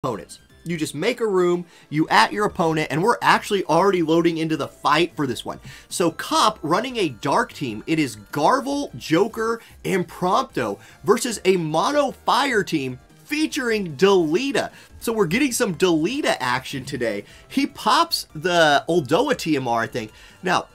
opponents. You just make a room, you at your opponent, and we're actually already loading into the fight for this one. So Cop running a dark team, it is Garvel, Joker, and Prompto versus a mono fire team featuring Delita. So we're getting some Delita action today. He pops the Oldoa TMR, I think. Now,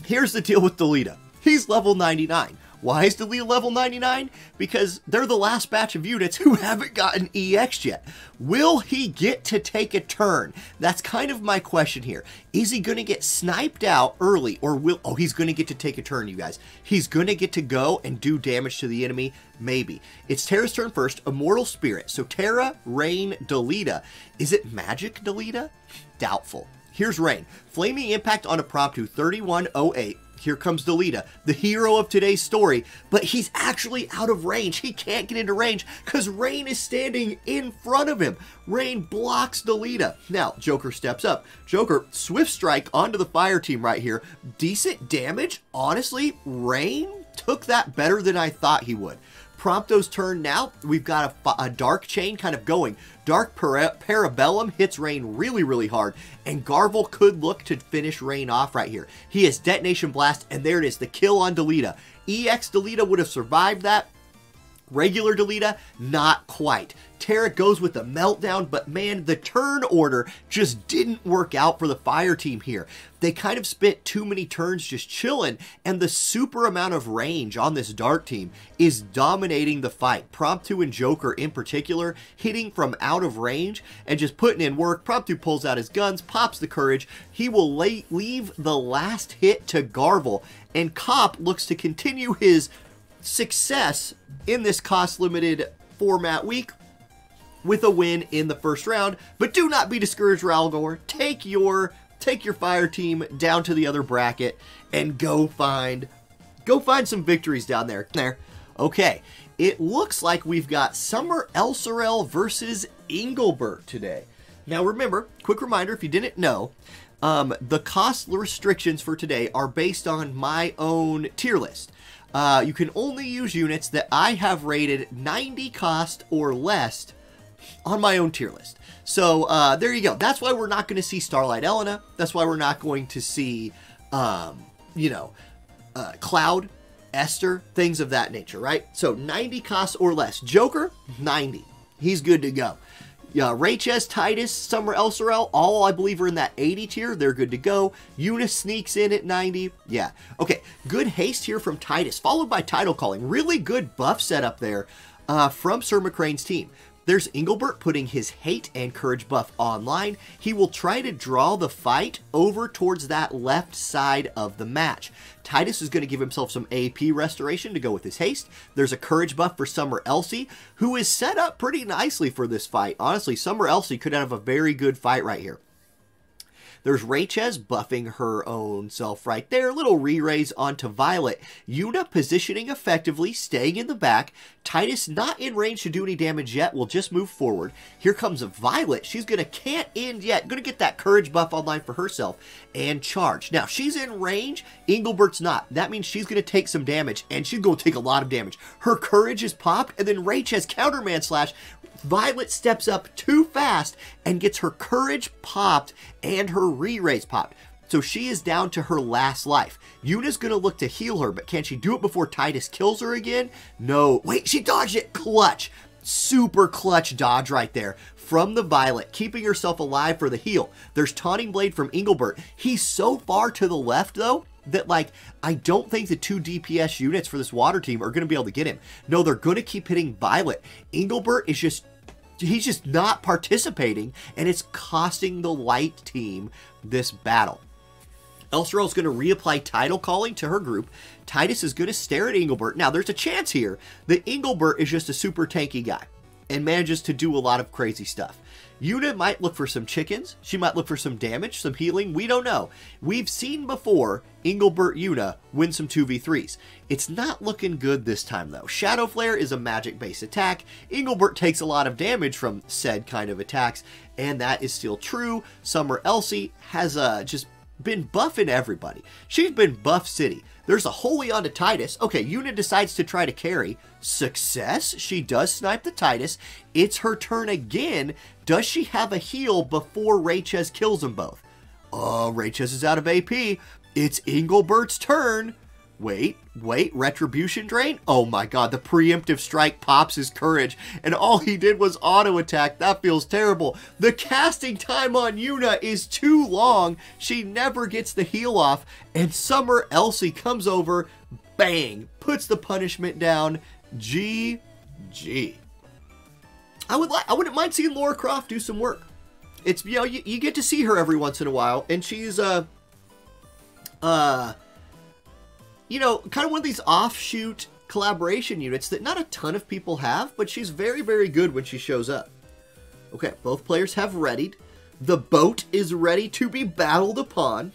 here's the deal with Delita. He's level 99. Why is Delita level 99? Because they're the last batch of units who haven't gotten EX yet. Will he get to take a turn? That's kind of my question here. Is he going to get sniped out early, or will... Oh, he's going to get to take a turn, you guys. He's going to get to go and do damage to the enemy? Maybe. It's Terra's turn first. Immortal Spirit. So Terra, Rain, Delita. Is it Magic Delita? Doubtful. Here's Rain. Flaming Impact on a Prompto, 3108. Here comes Delita, the hero of today's story, but he's actually out of range. He can't get into range because Rain is standing in front of him. Rain blocks Delita. Now, Joker steps up. Joker, Swift Strike onto the fire team right here. Decent damage. Honestly, Rain took that better than I thought he would. Prompto's turn now. We've got a Dark Chain kind of going. Dark Parabellum hits Rain really, really hard, and Garvel could look to finish Rain off right here. He has Detonation Blast, and there it is, the kill on Delita. EX Delita would have survived that. Regular Delita, not quite. Terra goes with the meltdown, but man, the turn order just didn't work out for the fire team here. They kind of spent too many turns just chilling, and the super amount of range on this dark team is dominating the fight. Prompto and Joker in particular, hitting from out of range and just putting in work. Prompto pulls out his guns, pops the courage. He will leave the last hit to Garvel, and Cop looks to continue his success in this cost-limited format week with a win in the first round. But do not be discouraged, Ralgor. Take your fire team down to the other bracket and go find some victories down there. Okay, it looks like we've got Summer Elsorel versus Engelbert today. Now remember, quick reminder if you didn't know, the cost restrictions for today are based on my own tier list. You can only use units that I have rated 90 cost or less on my own tier list. So there you go. That's why we're not going to see Starlight Elena. That's why we're not going to see, Cloud, Esther, things of that nature, right? So 90 cost or less. Joker, 90. He's good to go. Rayches, Titus, Summer Elsorel, all I believe are in that 80 tier. They're good to go. Eunice sneaks in at 90. Yeah. Okay. Good haste here from Titus, followed by Title Calling. Really good buff setup there from Sir McCrane's team. There's Engelbert putting his hate and courage buff online. He will try to draw the fight over towards that left side of the match. Titus is going to give himself some AP restoration to go with his haste. There's a courage buff for Summer Elsie, who is set up pretty nicely for this fight. Honestly, Summer Elsie could have a very good fight right here. There's Rayches buffing her own self right there. Little re-raise onto Violet. Yuna positioning effectively, staying in the back. Titus not in range to do any damage yet. Will just move forward. Here comes Violet. She's going to can't end yet. Going to get that courage buff online for herself and charge. Now, she's in range. Engelbert's not. That means she's going to take some damage, and she's going to take a lot of damage. Her courage is popped, and then Rayches counterman slash. Violet steps up too fast and gets her courage popped and her re-raise popped. So she is down to her last life. Yuna's going to look to heal her, but can she do it before Titus kills her again? No. Wait, she dodged it. Clutch. Super clutch dodge right there from the Violet, keeping herself alive for the heal. There's Taunting Blade from Engelbert. He's so far to the left, though, that, like, I don't think the 2 DPS units for this water team are going to be able to get him. No, they're going to keep hitting Violet. Engelbert is just... he's just not participating, and it's costing the light team this battle. Elsorel is going to reapply Title Calling to her group. Titus is going to stare at Engelbert. Now, there's a chance here that Engelbert is just a super tanky guy and manages to do a lot of crazy stuff. Yuna might look for some chickens. She might look for some damage, some healing. We don't know. We've seen before Engelbert Yuna win some 2v3s. It's not looking good this time, though. Shadow Flare is a magic-based attack. Engelbert takes a lot of damage from said kind of attacks, and that is still true. Summer Elsie has just been buffing everybody. She's been buff city. There's a holy on to Titus. Okay, Una decides to try to carry. Success. She does snipe the Titus. It's her turn again. Does she have a heal before Raychez kills them both? Oh, Raychez is out of AP. It's Engelbert's turn. Wait, Retribution Drain? Oh my god, the preemptive strike pops his courage, and all he did was auto attack. That feels terrible. The casting time on Una is too long. She never gets the heal off, and Summer Elsie comes over, bang, puts the punishment down. GG. I wouldn't mind seeing Lara Croft do some work. It's, you know, you get to see her every once in a while, and she's you know, kind of one of these offshoot collaboration units that not a ton of people have, but she's very, very good when she shows up. Okay, both players have readied. The boat is ready to be battled upon.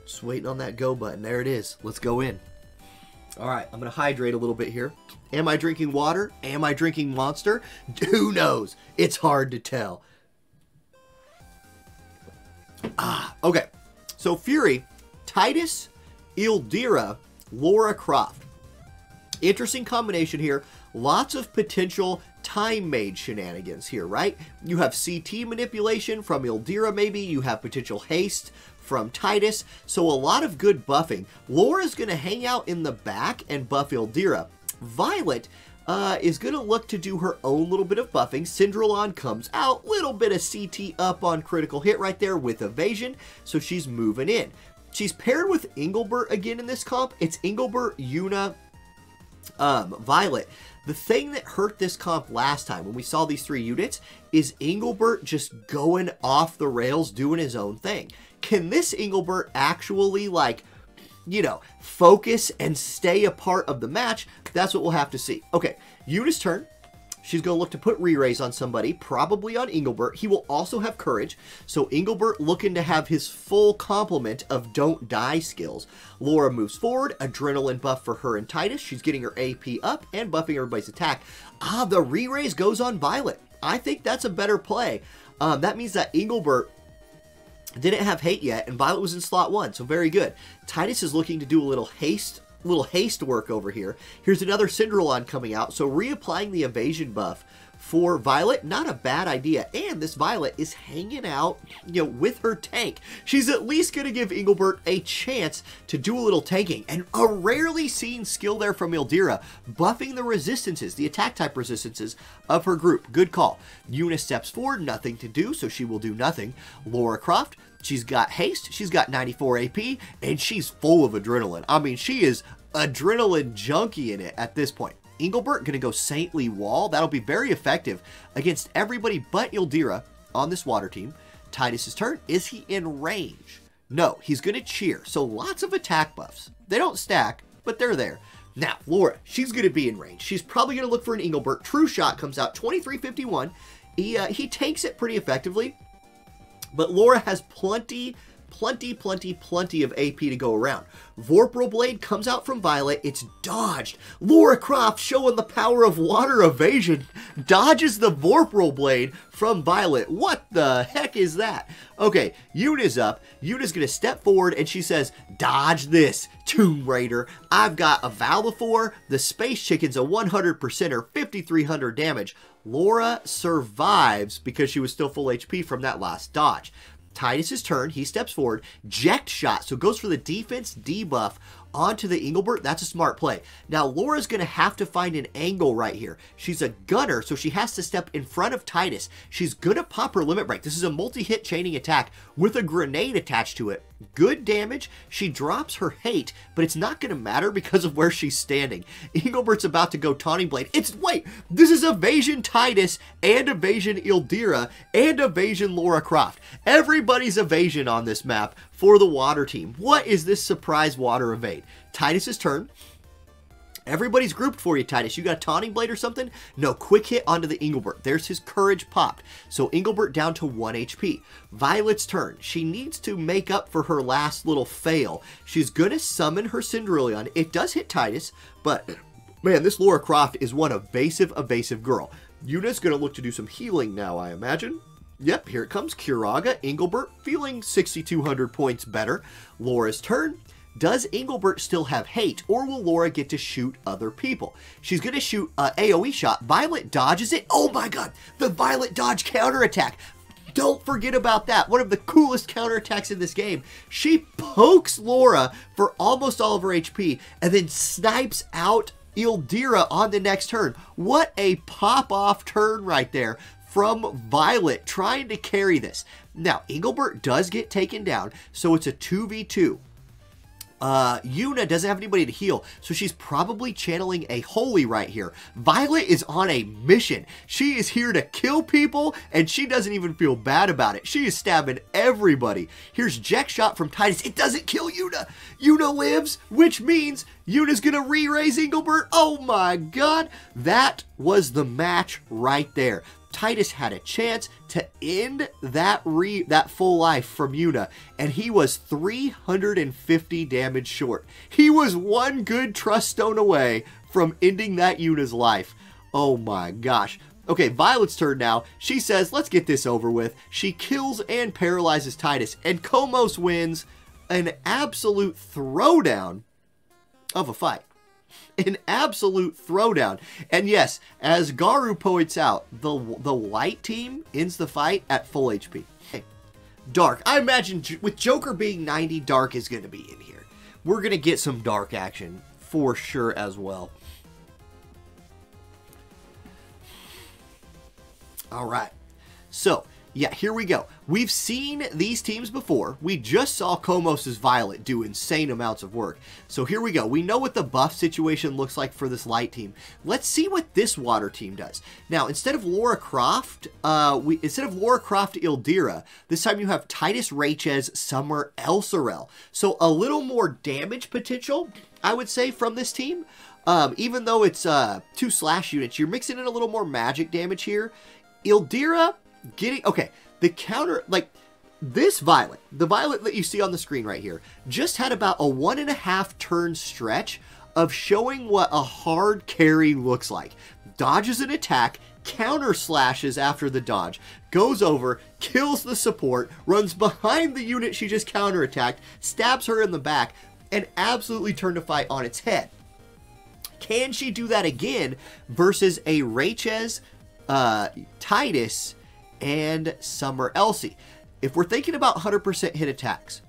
Just waiting on that go button. There it is. Let's go in. All right, I'm going to hydrate a little bit here. Am I drinking water? Am I drinking Monster? Who knows? It's hard to tell. Okay. So Fury, Titus, Ildira, Lara Croft. Interesting combination here. Lots of potential time mage shenanigans here, right? You have CT manipulation from Ildira maybe. You have potential haste from Titus. So a lot of good buffing. Laura's going to hang out in the back and buff Ildira. Violet is going to look to do her own little bit of buffing. Syndralon comes out. Little bit of CT up on critical hit right there with evasion. So she's moving in. She's paired with Engelbert again in this comp. It's Engelbert, Una, Violet. The thing that hurt this comp last time when we saw these three units is Engelbert just going off the rails doing his own thing. Can this Engelbert actually, like, you know, focus and stay a part of the match? That's what we'll have to see. Okay, Una's turn. She's going to look to put re-raise on somebody, probably on Engelbert. He will also have courage. So Engelbert looking to have his full complement of don't die skills. Lara moves forward. Adrenaline buff for her and Titus. She's getting her AP up and buffing everybody's attack. The re-raise goes on Violet. I think that's a better play. That means that Engelbert didn't have hate yet, and Violet was in slot 1, so very good. Titus is looking to do a little haste work over here. Here's another Syndralon coming out, so reapplying the evasion buff for Violet, not a bad idea. And this Violet is hanging out, you know, with her tank. She's at least going to give Engelbert a chance to do a little tanking. And a rarely seen skill there from Ildira, buffing the resistances, the attack type resistances of her group. Good call. Una steps forward, nothing to do, so she will do nothing. Lara Croft, she's got haste, she's got 94 AP, and she's full of adrenaline. I mean, she is adrenaline junkie in it at this point. Engelbert going to go Saintly Wall. That'll be very effective against everybody but Ildira on this water team. Titus's turn. Is he in range? No, he's going to cheer. So lots of attack buffs. They don't stack, but they're there. Now, Lara, she's going to be in range. She's probably going to look for an Engelbert. True Shot comes out 2351. He takes it pretty effectively, but Lara has plenty of AP to go around. Vorpal Blade comes out from Violet. It's dodged. Lara Croft, showing the power of water evasion, dodges the Vorpal Blade from Violet. What the heck is that? Okay, Una's up. Una's going to step forward, and she says, dodge this, Tomb Raider. I've got a Valifor. The Space Chicken's a 100% or 5,300 damage. Lara survives because she was still full HP from that last dodge. Titus's turn. He steps forward. Eject Shot. So goes for the defense debuff onto the Engelbert. That's a smart play. Now, Laura's going to have to find an angle right here. She's a gunner, so she has to step in front of Titus. She's going to pop her limit break. This is a multi-hit chaining attack with a grenade attached to it. Good damage. She drops her hate, but it's not going to matter because of where she's standing. Engelbert's about to go Taunting Blade. Wait, this is Evasion Titus and Evasion Ildira and Evasion Lara Croft. Everybody's Evasion on this map for the water team. What is this surprise water evade? Titus's turn. Everybody's grouped for you, Titus. You got a Taunting Blade or something? No, quick hit onto the Engelbert. There's his courage popped. So Engelbert down to 1 HP. Violet's turn. She needs to make up for her last little fail. She's going to summon her Syndralon. It does hit Titus, but man, this Lara Croft is one evasive girl. Una's going to look to do some healing now, I imagine. Yep, here it comes. Curaga, Engelbert, feeling 6,200 points better. Laura's turn. Does Engelbert still have hate, or will Laura get to shoot other people? She's going to shoot an AoE shot. Violet dodges it. Oh my god, the Violet dodge counterattack. Don't forget about that. One of the coolest counterattacks in this game. She pokes Laura for almost all of her HP, and then snipes out Ildira on the next turn. What a pop-off turn right there from Violet, trying to carry this. Now, Engelbert does get taken down, so it's a 2v2. Yuna doesn't have anybody to heal, so she's probably channeling a holy right here. Violet is on a mission. She is here to kill people, and she doesn't even feel bad about it. She is stabbing everybody. Here's Jack shot from Titus. It doesn't kill Yuna. Yuna lives, which means Yuna's gonna re-raise Engelbert. Oh my god. That was the match right there. Titus had a chance to end that full life from Yuna, and he was 350 damage short. He was one good trust stone away from ending that Yuna's life. Oh my gosh. Okay, Violet's turn now. She says, let's get this over with. She kills and paralyzes Titus, and Komos wins an absolute throwdown of a fight. An absolute throwdown. And yes, as Garu points out, the light team ends the fight at full HP. Okay. Dark. I imagine with Joker being 90, Dark is going to be in here. We're going to get some Dark action for sure as well. All right. So, yeah, here we go. We've seen these teams before. We just saw Komos' Violet do insane amounts of work. So here we go. We know what the buff situation looks like for this light team. Let's see what this water team does. Now, instead of Lara Croft, Ildira, this time you have Titus Raychez, Summer Elsorel. So a little more damage potential, I would say, from this team. Even though it's 2 slash units, you're mixing in a little more magic damage here. Ildira getting, okay, the counter, like this Violet, the Violet that you see on the screen right here, just had about a 1.5 turn stretch of showing what a hard carry looks like. Dodges an attack, counter slashes after the dodge, goes over, kills the support, runs behind the unit she just counterattacked, stabs her in the back, and absolutely turned the fight on its head. Can she do that again versus a Raychez, Titus, and Summer Elsie? If we're thinking about 100% hit attacks,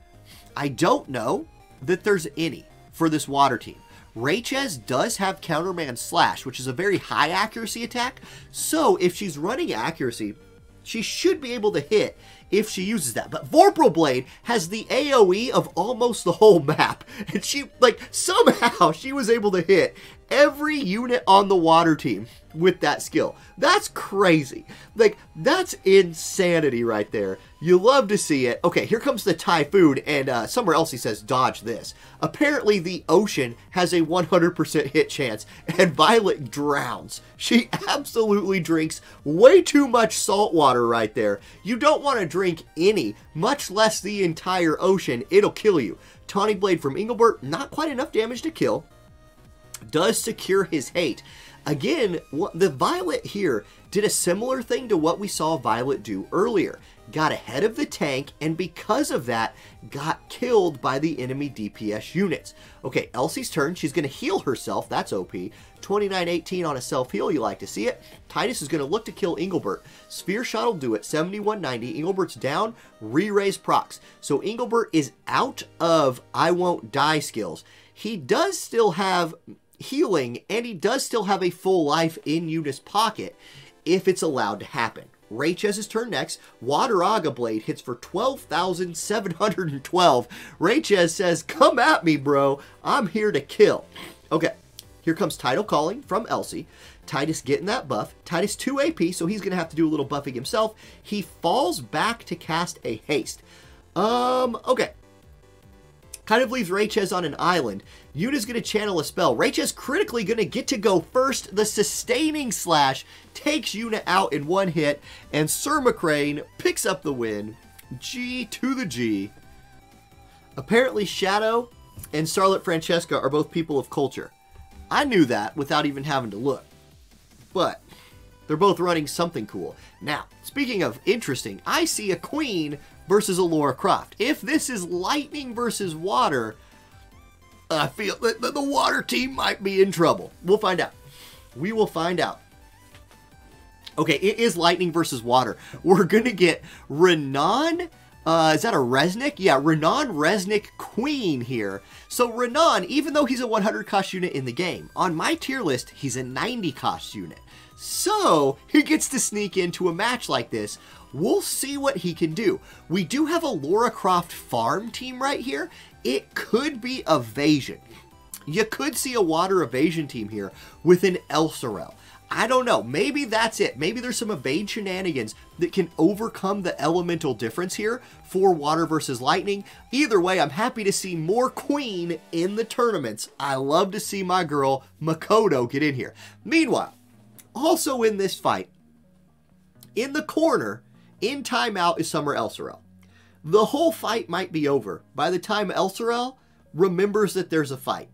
I don't know that there's any for this water team. Raychez does have Counterman Slash, which is a very high accuracy attack, so if she's running accuracy, she should be able to hit if she uses that. But Vorpal Blade has the AoE of almost the whole map, and she, like, somehow she was able to hit every unit on the water team with that skill. That's crazy. Like, that's insanity right there. You love to see it. Okay, here comes the Typhoon, and Summer Elsie says, dodge this. Apparently, the ocean has a 100% hit chance, and Violet drowns. She absolutely drinks way too much salt water right there. You don't want to drink any, much less the entire ocean. It'll kill you. Tawny Blade from Engelbert, not quite enough damage to kill. Does secure his hate. Again, the Violet here did a similar thing to what we saw Violet do earlier. Got ahead of the tank, and because of that, got killed by the enemy DPS units. Okay, Elsie's turn. She's going to heal herself. That's OP. 2918 on a self-heal. You like to see it. Titus is going to look to kill Engelbert. Sphere Shot will do it. 7190. Engelbert's down. Re-raise procs. So Engelbert is out of I Won't Die skills. He does still have healing, and he does still have a full life in Yuna's pocket if it's allowed to happen. Raychez's turn next. Wateraga Blade hits for 12,712. Raychez says, come at me, bro. I'm here to kill. Okay, here comes Tidal Calling from Elsie. Titus getting that buff. Titus 2 AP, so he's going to have to do a little buffing himself. He falls back to cast a haste. Okay. Kind of leaves Raychez on an island. Yuna's going to channel a spell. Raychez critically going to get to go first. The sustaining slash takes Yuna out in one hit, and Sir McCrane picks up the win. G to the G. Apparently Shadow and Starlet Francesca are both people of culture. I knew that without even having to look. But They're both running something cool. Now, speaking of interesting, I see a Queen versus a Lara Croft. If this is lightning versus water, I feel that the water team might be in trouble. We'll find out. We will find out. Okay, it is lightning versus water. We're going to get Renan. Is that a Resnick? Yeah, Renan Resnick Queen here. So Renan, even though he's a 100 cost unit in the game, on my tier list, he's a 90 cost unit. So he gets to sneak into a match like this. We'll see what he can do. We do have a Lara Croft farm team right here. It could be evasion. You could see a water evasion team here with an Elsorel. I don't know. Maybe that's it. Maybe there's some evade shenanigans that can overcome the elemental difference here for water versus lightning. Either way, I'm happy to see more Queen in the tournaments. I love to see my girl Makoto get in here. Meanwhile, also in this fight, in the corner, in timeout is Summer Elsorel. The whole fight might be over by the time Elsorel remembers that there's a fight,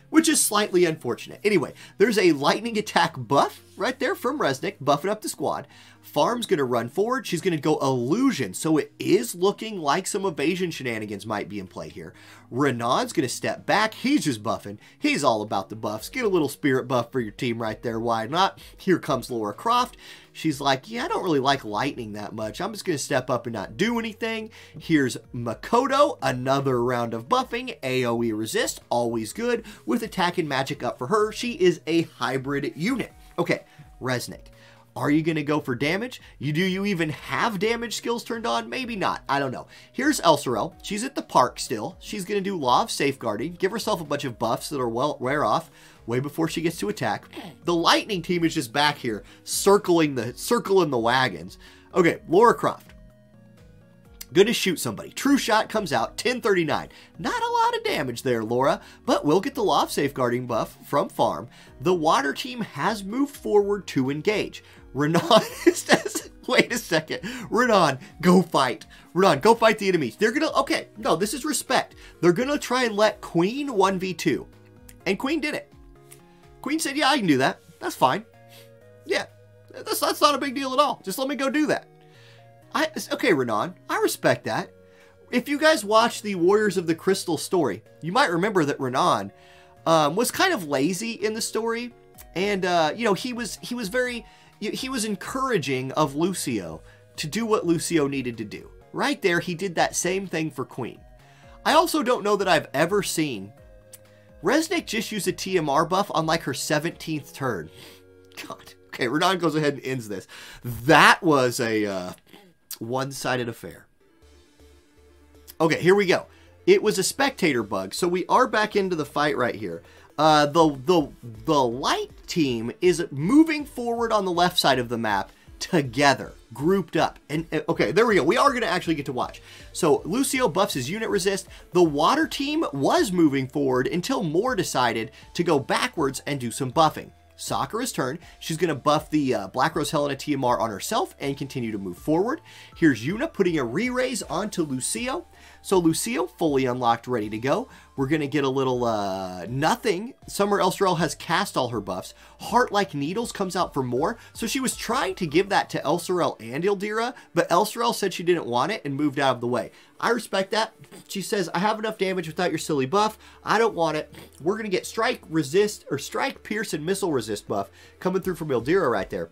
which is slightly unfortunate. Anyway, there's a lightning attack buff right there from Resnick, buffing up the squad. Farm's going to run forward. She's going to go illusion. So it is looking like some evasion shenanigans might be in play here. Renan's going to step back. He's just buffing. He's all about the buffs. Get a little spirit buff for your team right there. Why not? Here comes Lara Croft. She's like, yeah, I don't really like lightning that much. I'm just going to step up and not do anything. Here's Makoto. Another round of buffing. AoE resist. Always good. With attack and magic up for her. She is a hybrid unit. Okay, Resnick. Are you going to go for damage? Do you even have damage skills turned on? Maybe not. I don't know. Here's Elsorel. She's at the park still. She's going to do Law of Safeguarding. Give herself a bunch of buffs that'll wear off way before she gets to attack. The lightning team is just back here circling the wagons. Okay, Lara Croft. Gonna shoot somebody. True shot comes out, 1039. Not a lot of damage there, Laura, but we'll get the Law of Safeguarding buff from farm. The water team has moved forward to engage. Renan says, wait a second. Renan, go fight. Renan, go fight the enemies. They're gonna, okay, no, this is respect. They're gonna try and let Queen 1v2. And Queen did it. Queen said, yeah, I can do that. That's fine. Yeah, that's not a big deal at all. Just let me go do that. Okay, Renan, I respect that. If you guys watch the Warriors of the Crystal story, you might remember that Renan was kind of lazy in the story. And, you know, he was encouraging of Lucio to do what Lucio needed to do. Right there, he did that same thing for Queen. I also don't know that I've ever seen Resnick just use a TMR buff on like her 17th turn. God. Okay, Renan goes ahead and ends this. That was a one-sided affair. Okay, here we go. It was a spectator bug, so we are back into the fight right here. The light team is moving forward on the left side of the map together, grouped up. And okay, there we go. We are going to actually get to watch. So Lucio buffs his unit resist. The water team was moving forward until Moore decided to go backwards and do some buffing. Sakura's turn. She's going to buff the Black Rose Helena TMR on herself and continue to move forward. Here's Yuna putting a re-raise onto Lucio. So Lucio fully unlocked, ready to go. We're going to get a little nothing. Summer Elsorel has cast all her buffs. Heart Like Needles comes out for more. So she was trying to give that to Elsorel and Ildira, but Elsorel said she didn't want it and moved out of the way. I respect that. She says, I have enough damage without your silly buff. I don't want it. We're going to get Strike, Resist, or Strike, Pierce, and Missile Resist buff coming through from Ildira right there.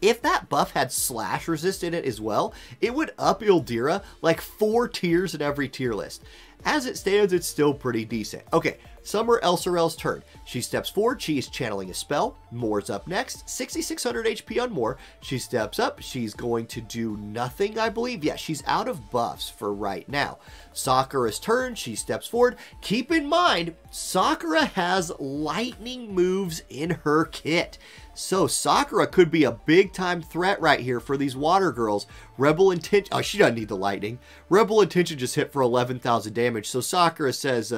If that buff had Slash Resist in it as well, it would up Ildira like 4 tiers in every tier list. As it stands, it's still pretty decent. Okay, Summer Elsorel's turn. She steps forward. She is channeling a spell. Moore's up next. 6,600 HP on Moore. She steps up. She's going to do nothing, I believe. Yeah, she's out of buffs for right now. Sakura's turn. She steps forward. Keep in mind, Sakura has lightning moves in her kit. So Sakura could be a big-time threat right here for these water girls. Rebel Intention... Oh, she doesn't need the lightning. Rebel Intention just hit for 11,000 damage. So Sakura says,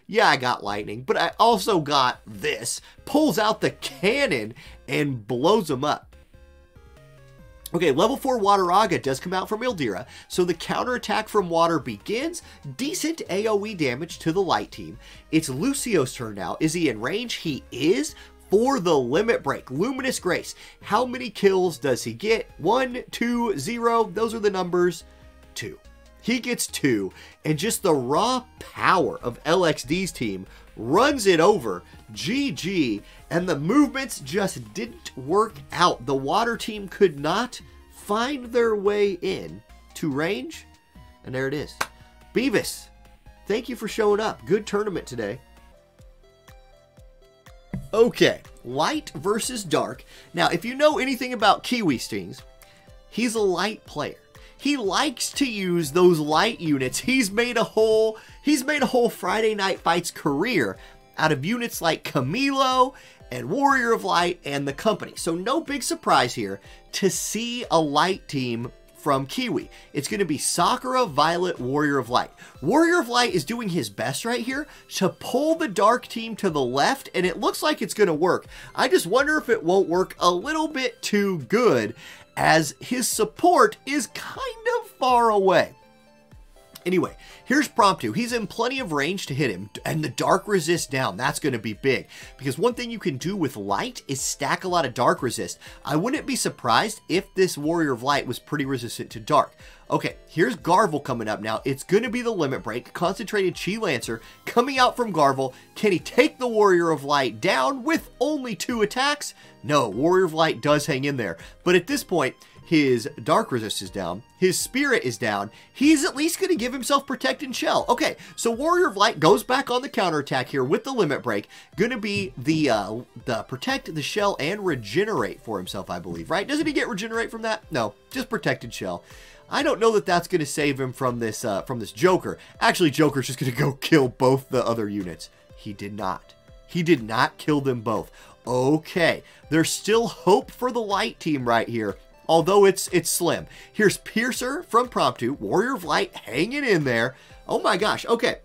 yeah, I got lightning, but I also got this. Pulls out the cannon and blows them up. Okay, level 4 Water Aga does come out from Ildira, so the counterattack from water begins. Decent AoE damage to the light team. It's Lucio's turn now. Is he in range? He is. for the limit break. Luminous Grace. How many kills does he get? 1, 2, 0. Those are the numbers. 2. He gets 2. And just the raw power of LXD's team runs it over. GG. And the movements just didn't work out. The water team could not find their way in to range. And there it is. Beavis, thank you for showing up. Good tournament today. Okay, light versus dark. Now, if you know anything about Kiwi Stings, he's a light player. He likes to use those light units. He's made a whole Friday Night Fights career out of units like Camilo and Warrior of Light and the company. So no big surprise here to see a light team from Kiwi. It's going to be Sakura, Violet, Warrior of Light. Warrior of Light is doing his best right here to pull the dark team to the left, and it looks like it's going to work. I just wonder if it won't work a little bit too good, as his support is kind of far away. Anyway, here's Prompto. He's in plenty of range to hit him, and the dark resist down. That's going to be big, because one thing you can do with light is stack a lot of dark resist. I wouldn't be surprised if this Warrior of Light was pretty resistant to dark. Okay, here's Garvel coming up now. It's going to be the limit break. Concentrated Chi Lancer coming out from Garvel. Can he take the Warrior of Light down with only 2 attacks? No, Warrior of Light does hang in there. But at this point, his dark resist is down. His spirit is down. He's at least going to give himself Protect and Shell. Okay, so Warrior of Light goes back on the counterattack here with the limit break. Going to be the Protect, the Shell, and Regenerate for himself, I believe, right? Doesn't he get Regenerate from that? No, just Protect and Shell. I don't know that that's going to save him from this Joker. Actually, Joker's just going to go kill both the other units. He did not. He did not kill them both. Okay, there's still hope for the light team right here, although it's slim. Here's Piercer from Prompto, Warrior of Light hanging in there. Oh my gosh, okay.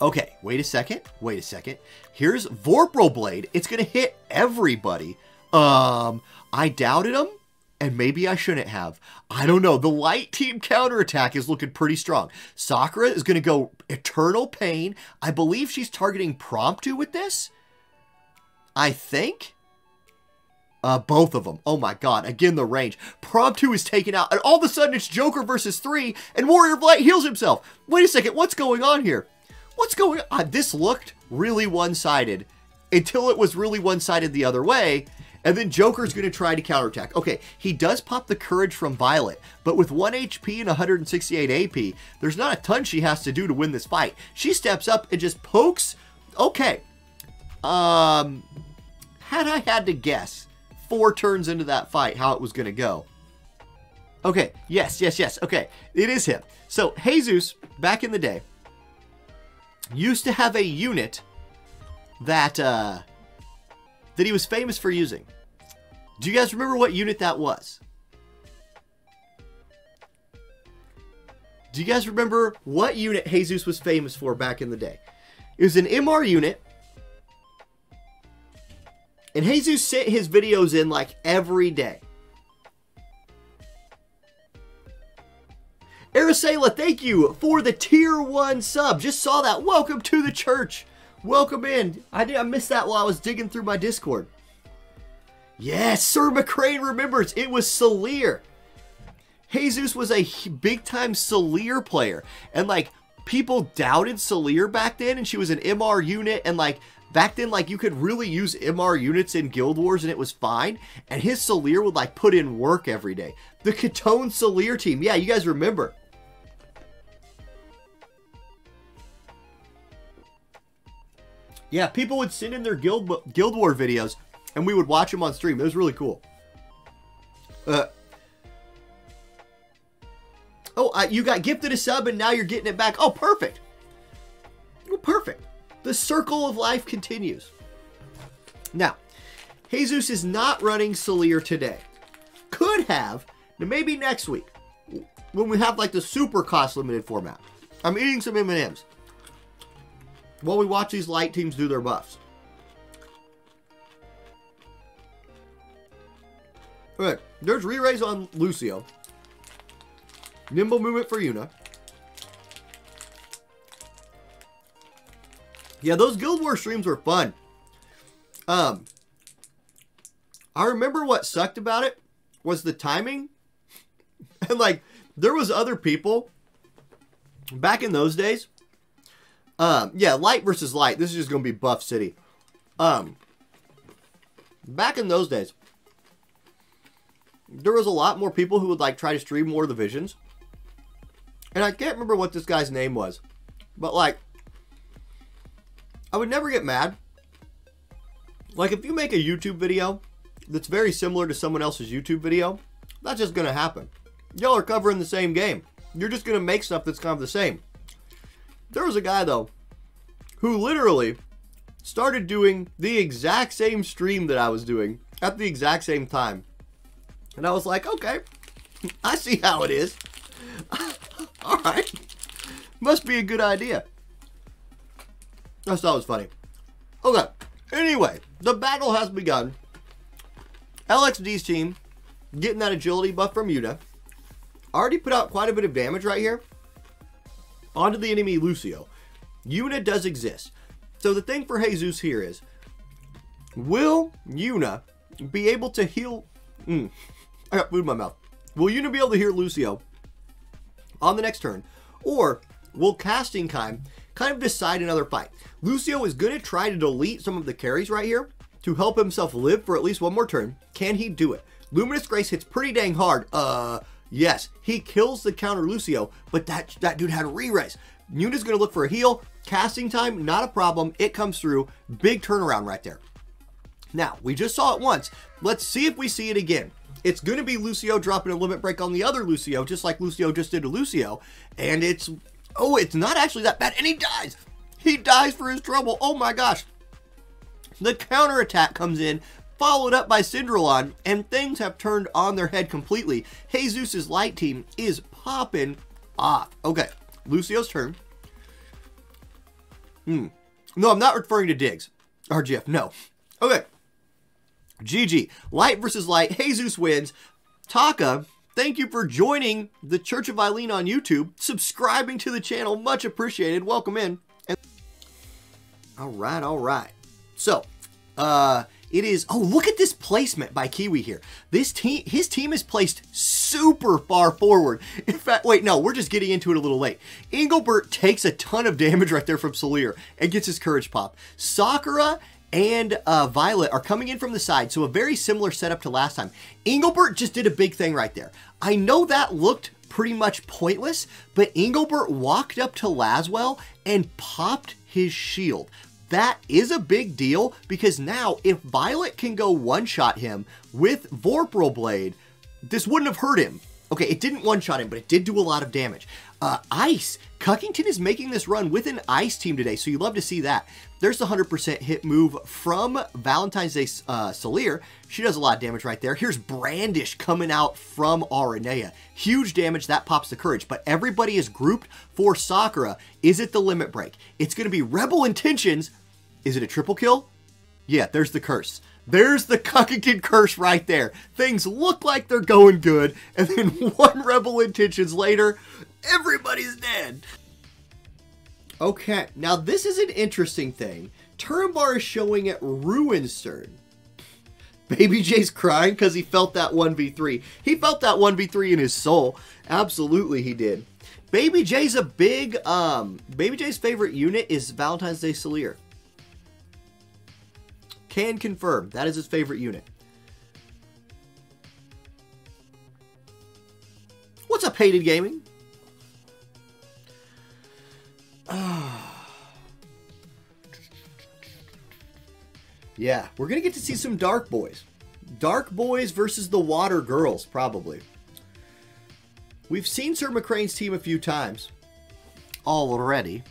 Okay, wait a second. Here's Vorpal Blade. It's going to hit everybody. I doubted him, and maybe I shouldn't have. I don't know. The light team counterattack is looking pretty strong. Sakura is going to go Eternal Pain. I believe she's targeting Prompto with this. I think. Both of them. Oh my god. Again, the range. Prompto is taken out, and all of a sudden it's Joker versus 3, and Warrior of Light heals himself. Wait a second. What's going on here? What's going on? This looked really one-sided until it was really one-sided the other way, and then Joker's going to try to counterattack. Okay, he does pop the Courage from Violet, but with 1 HP and 168 AP, there's not a ton she has to do to win this fight. She steps up and just pokes. Okay. Had I had to guess 4 turns into that fight how it was going to go. Okay, yes. Okay, it is him. So, Jesus, back in the day, used to have a unit that he was famous for using. Do you guys remember what unit that was? Do you guys remember what unit Jesus was famous for back in the day? It was an MR unit. And Jesus sent his videos in like every day. Aracela, thank you for the tier 1 sub. Just saw that. Welcome to the church. Welcome in. I missed that while I was digging through my Discord. Yes, Sir McCrane remembers. It was Solir. Jesus was a big-time Solir player. And, like, people doubted Solir back then, and she was an MR unit, and, like, back then, like, you could really use MR units in Guild Wars, and it was fine. And his Solir would, like, put in work every day. The Catone Solir team. Yeah, you guys remember. Yeah, people would send in their Guild War videos, and we would watch them on stream. It was really cool. You got gifted a sub, and now you're getting it back. Oh, perfect. Oh, perfect. The circle of life continues. Now, Jesus is not running Solir today. Could have, now maybe next week, when we have like the super cost limited format. I'm eating some M&Ms while we watch these light teams do their buffs. Alright, there's re-raise on Lucio. Nimble movement for Yuna. Yeah, those Guild Wars streams were fun. I remember what sucked about it was the timing. And like, there was other people back in those days. Yeah, light versus light. This is just going to be Buff City. Back in those days, there was a lot more people who would like try to stream more of the visions. And I can't remember what this guy's name was. But like, I would never get mad. Like, if you make a YouTube video that's very similar to someone else's YouTube video, that's just going to happen. Y'all are covering the same game. You're just going to make stuff that's kind of the same. There was a guy, though, who literally started doing the exact same stream that I was doing at the exact same time. And I was like, okay, I see how it is. All right. Must be a good idea. I just thought it was funny. Okay. Anyway, the battle has begun. LXD's team getting that agility buff from Yuna. Already put out quite a bit of damage right here onto the enemy Lucio. Yuna does exist. So the thing for Jesus here is, will Yuna be able to heal... I got food in my mouth. Will Yuna be able to heal Lucio on the next turn? Or will Casting Time kind of decide another fight? Lucio is going to try to delete some of the carries right here to help himself live for at least one more turn. Can he do it? Luminous Grace hits pretty dang hard. Yes, he kills the counter Lucio, but that dude had a re-raise. Yuna's going to look for a heal. Casting Time, not a problem. It comes through. Big turnaround right there. Now, we just saw it once. Let's see if we see it again. It's going to be Lucio dropping a limit break on the other Lucio, just like Lucio just did to Lucio. And it's not actually that bad. And he dies. He dies for his trouble. Oh my gosh. The counterattack comes in, followed up by Syndralon, and things have turned on their head completely. Jesus' light team is popping off. Okay, Lucio's turn. No, I'm not referring to Diggs. Or Jiff, no. Okay. GG. Light versus light. Jesus wins. Taka, thank you for joining the Church of Eileen on YouTube. Subscribing to the channel. Much appreciated. Welcome in. All right. So, it is... Oh, look at this placement by Kiwi here. His team is placed super far forward. In fact, wait, no, we're just getting into it a little late. Engelbert takes a ton of damage right there from Solir and gets his courage pop. Sakura and Violet are coming in from the side, so a very similar setup to last time. Engelbert just did a big thing right there. I know that looked pretty much pointless, but Engelbert walked up to Laswell and popped his shield. That is a big deal, because now if Violet can go one-shot him with Vorpal Blade, this wouldn't have hurt him. Okay, it didn't one-shot him, but it did do a lot of damage. Ice. Cuckington is making this run with an Ice team today, so you love to see that. There's the 100% hit move from Valentine's Day Solir. She does a lot of damage right there. Here's Brandish coming out from Aranea. Huge damage. That pops the courage. But everybody is grouped for Sakura. Is it the limit break? It's going to be Rebel Intentions. Is it a triple kill? Yeah, there's the curse. There's the Cuckington curse right there. Things look like they're going good, and then one Rebel Intentions later, everybody's dead. Okay, now this is an interesting thing. Turambar is showing at Ruinstern. Baby J's crying because he felt that 1v3. He felt that 1v3 in his soul. Absolutely he did. Baby J's a big, Baby J's favorite unit is Valentine's Day Solir. Can confirm. That is his favorite unit. What's up, Hated Gaming? Yeah, we're going to get to see some Dark Boys. Dark Boys versus the Water Girls, probably. We've seen Sir McCrane's team a few times already.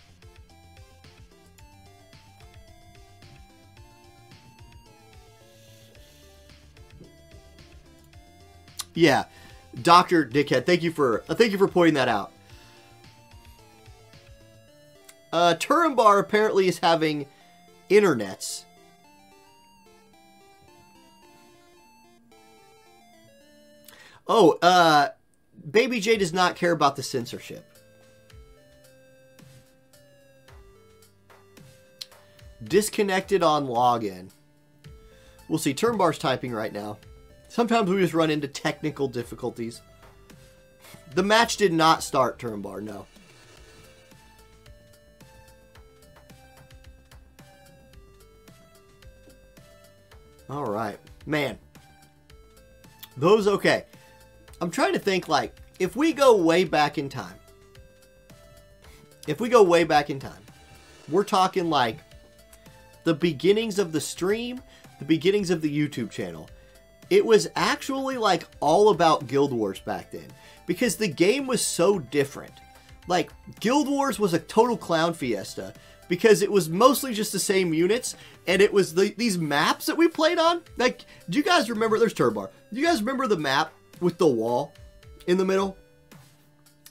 Yeah, Dr. Dickhead, thank you for pointing that out. Turambar apparently is having internets. Oh, Baby J does not care about the censorship. Disconnected on login. We'll see. Turnbar's typing right now. Sometimes we just run into technical difficulties. The match did not start, Turnbar, no. All right. Man. Those, okay. I'm trying to think, like, if we go way back in time. We're talking, like, the beginnings of the stream, the beginnings of the YouTube channel. It was actually, like, all about Guild Wars back then. Because the game was so different. Like, Guild Wars was a total clown fiesta. Because it was mostly just the same units. And it was these maps that we played on. Like, do you guys remember? There's Turbar. Do you guys remember the map with the wall in the middle?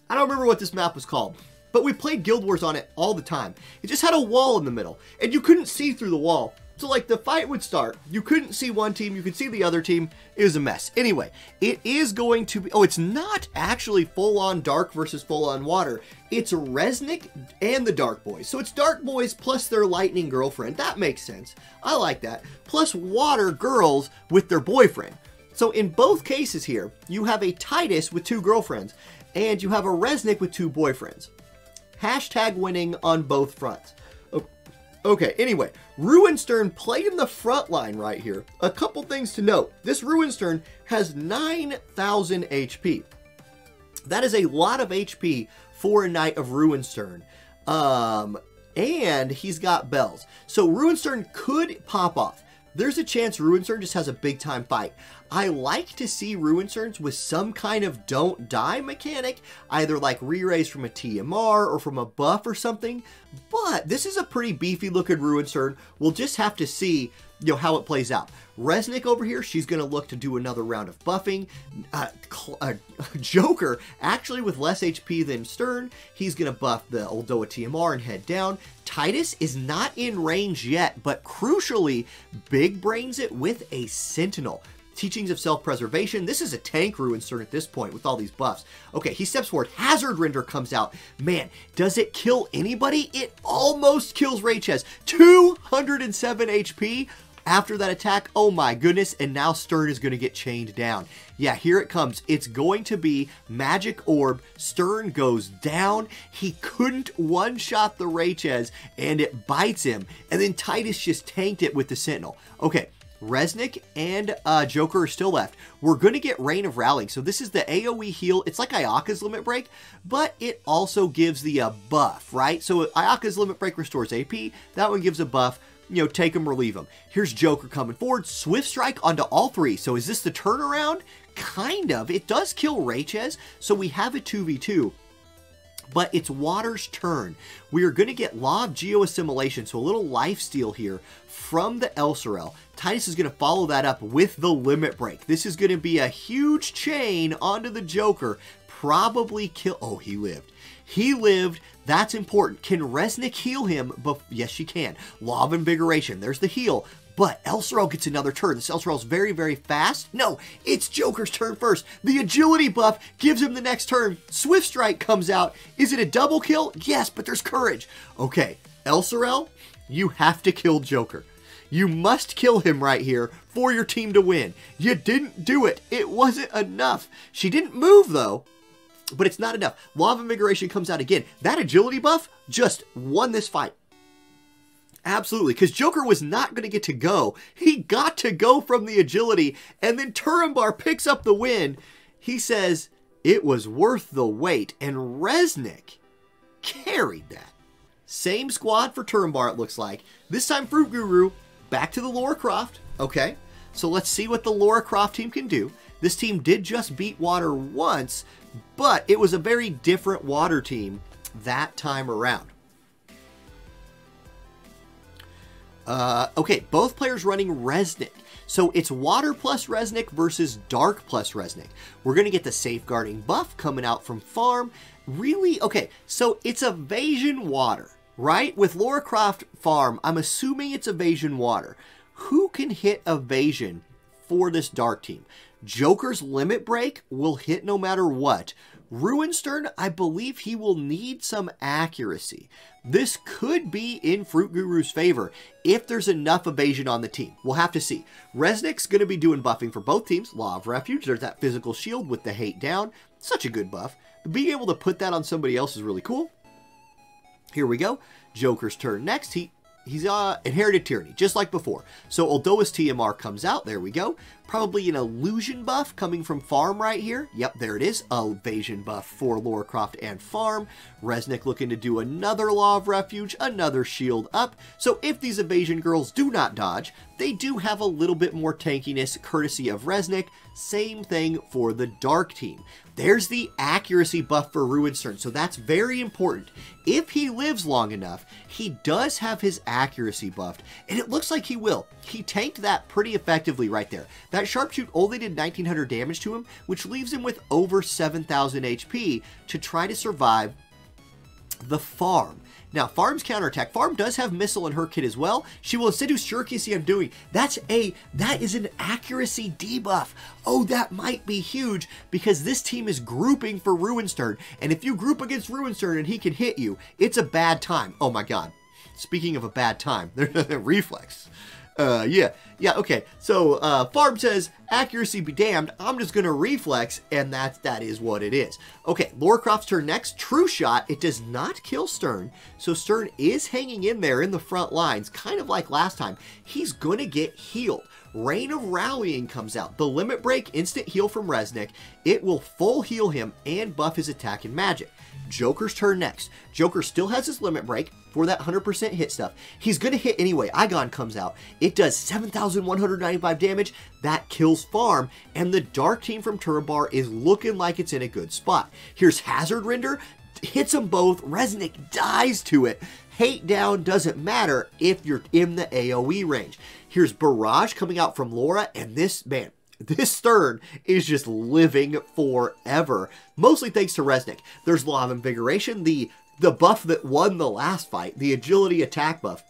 I don't remember what this map was called. But we played Guild Wars on it all the time. It just had a wall in the middle. And you couldn't see through the wall. So, like, the fight would start. You couldn't see one team. You could see the other team. It was a mess. Anyway, it is going to be... Oh, it's not actually full-on Dark versus full-on Water. It's Resnick and the Dark Boys. So, it's Dark Boys plus their Lightning girlfriend. That makes sense. I like that. Plus Water girls with their boyfriend. So, in both cases here, you have a Titus with 2 girlfriends. And you have a Resnick with 2 boyfriends. Hashtag winning on both fronts. Okay, anyway, Ruinstern played in the front line right here. A couple things to note. This Ruinstern has 9,000 HP. That is a lot of HP for a Knight of Ruinstern. And he's got bells. So Ruinstern could pop off. There's a chance Ruinstern just has a big time fight. I like to see Ruinsterns with some kind of don't die mechanic, either like re-raise from a TMR or from a buff or something. But this is a pretty beefy looking Ruinstern. We'll just have to see, you know, how it plays out. Resnick over here, she's going to look to do another round of buffing. Joker, actually with less HP than Stern, he's going to buff the Oldoa TMR and head down. Titus is not in range yet, but crucially, big brains it with a Sentinel. Teachings of self-preservation. This is a tank Ruinstern at this point with all these buffs. Okay, he steps forward. Hazard Render comes out. Man, does it kill anybody? It almost kills Raychez. 207 HP after that attack. Oh my goodness. And now Stern is going to get chained down. Yeah, here it comes. It's going to be Magic Orb. Stern goes down. He couldn't one-shot the Raychez and it bites him. And then Titus just tanked it with the Sentinel. Okay. Resnick and Joker are still left. We're going to get Reign of Rallying. So this is the AoE heal. It's like Ayaka's Limit Break, but it also gives the buff, right? So Ayaka's Limit Break restores AP. That one gives a buff. You know, take them or leave them. Here's Joker coming forward. Swift Strike onto all 3. So is this the turnaround? Kind of. It does kill Raychez, so we have a 2v2. But it's Water's turn. We are going to get Law of Geo-Assimilation, so a little lifesteal here from the Elsorel. Titus is going to follow that up with the Limit Break. This is going to be a huge chain onto the Joker. Probably kill... Oh, he lived. He lived. That's important. Can Resnick heal him? Yes, she can. Law of Invigoration. There's the heal. But Elsorel gets another turn. This Elsorel's very, very fast. No, it's Joker's turn first. The agility buff gives him the next turn. Swift Strike comes out. Is it a double kill? Yes, but there's courage. Okay, Elsorel, you have to kill Joker. You must kill him right here for your team to win. You didn't do it. It wasn't enough. She didn't move, though, but it's not enough. Law of Invigoration comes out again. That agility buff just won this fight. Absolutely, because Joker was not going to get to go. He got to go from the agility, and then Turambar picks up the win. He says it was worth the wait, and Resnick carried that. Same squad for Turambar, it looks like. This time, Fruit Guru, back to the Lara Croft. Okay, so let's see what the Lara Croft team can do. This team did just beat Water once, but it was a very different Water team that time around. Okay, both players running Resnick. So it's Water plus Resnick versus Dark plus Resnick. We're going to get the Safeguarding buff coming out from farm. Really? Okay, so it's Evasion Water, right? With Lara Croft farm, I'm assuming it's Evasion Water. Who can hit Evasion for this dark team. Joker's limit break will hit no matter what. Ruinstern, I believe he will need some accuracy. This could be in Fruit Guru's favor if there's enough evasion on the team. We'll have to see. Resnick's going to be doing buffing for both teams. Law of Refuge, there's that physical shield with the hate down. Such a good buff. But being able to put that on somebody else is really cool. Here we go. Joker's turn next. He's Inherited Tyranny, just like before. So although his TMR comes out, there we go. Probably an illusion buff coming from farm right here. Yep, there it is. Evasion buff for Lara Croft and farm. Resnick looking to do another Law of Refuge, another shield up. So if these evasion girls do not dodge, they do have a little bit more tankiness courtesy of Resnick. Same thing for the dark team. There's the accuracy buff for Ruinstern, so that's very important. If he lives long enough, he does have his accuracy buffed, and it looks like he will. He tanked that pretty effectively right there. That sharpshoot only did 1900 damage to him, which leaves him with over 7000 HP to try to survive the farm. Now, Farm's counterattack. Farm does have missile in her kit as well. She will instead do Shuriken I'm doing. That is an accuracy debuff. Oh, that might be huge because this team is grouping for Ruinstern. And if you group against Ruinstern and he can hit you, it's a bad time. Oh my god. Speaking of a bad time, reflex. Yeah, okay. So, Farm says, accuracy be damned, I'm just gonna reflex, and that is what it is. Okay, Lara Croft's turn next. True Shot, it does not kill Stern, so Stern is hanging in there in the front lines, kind of like last time. He's gonna get healed. Reign of Rallying comes out. The limit break, instant heal from Resnick. It will full heal him and buff his attack and magic. Joker's turn next. Joker still has his limit break for that 100% hit stuff. He's going to hit anyway. Igon comes out. It does 7,195 damage. That kills Farm. And the dark team from Turbar is looking like it's in a good spot. Here's Hazard Render. Hits them both. Resnick dies to it. Hate down doesn't matter if you're in the AoE range. Here's Barrage coming out from Laura. And this, man, this Stern is just living forever. Mostly thanks to Resnick. There's Law of Invigoration, the buff that won the last fight, the agility attack buff.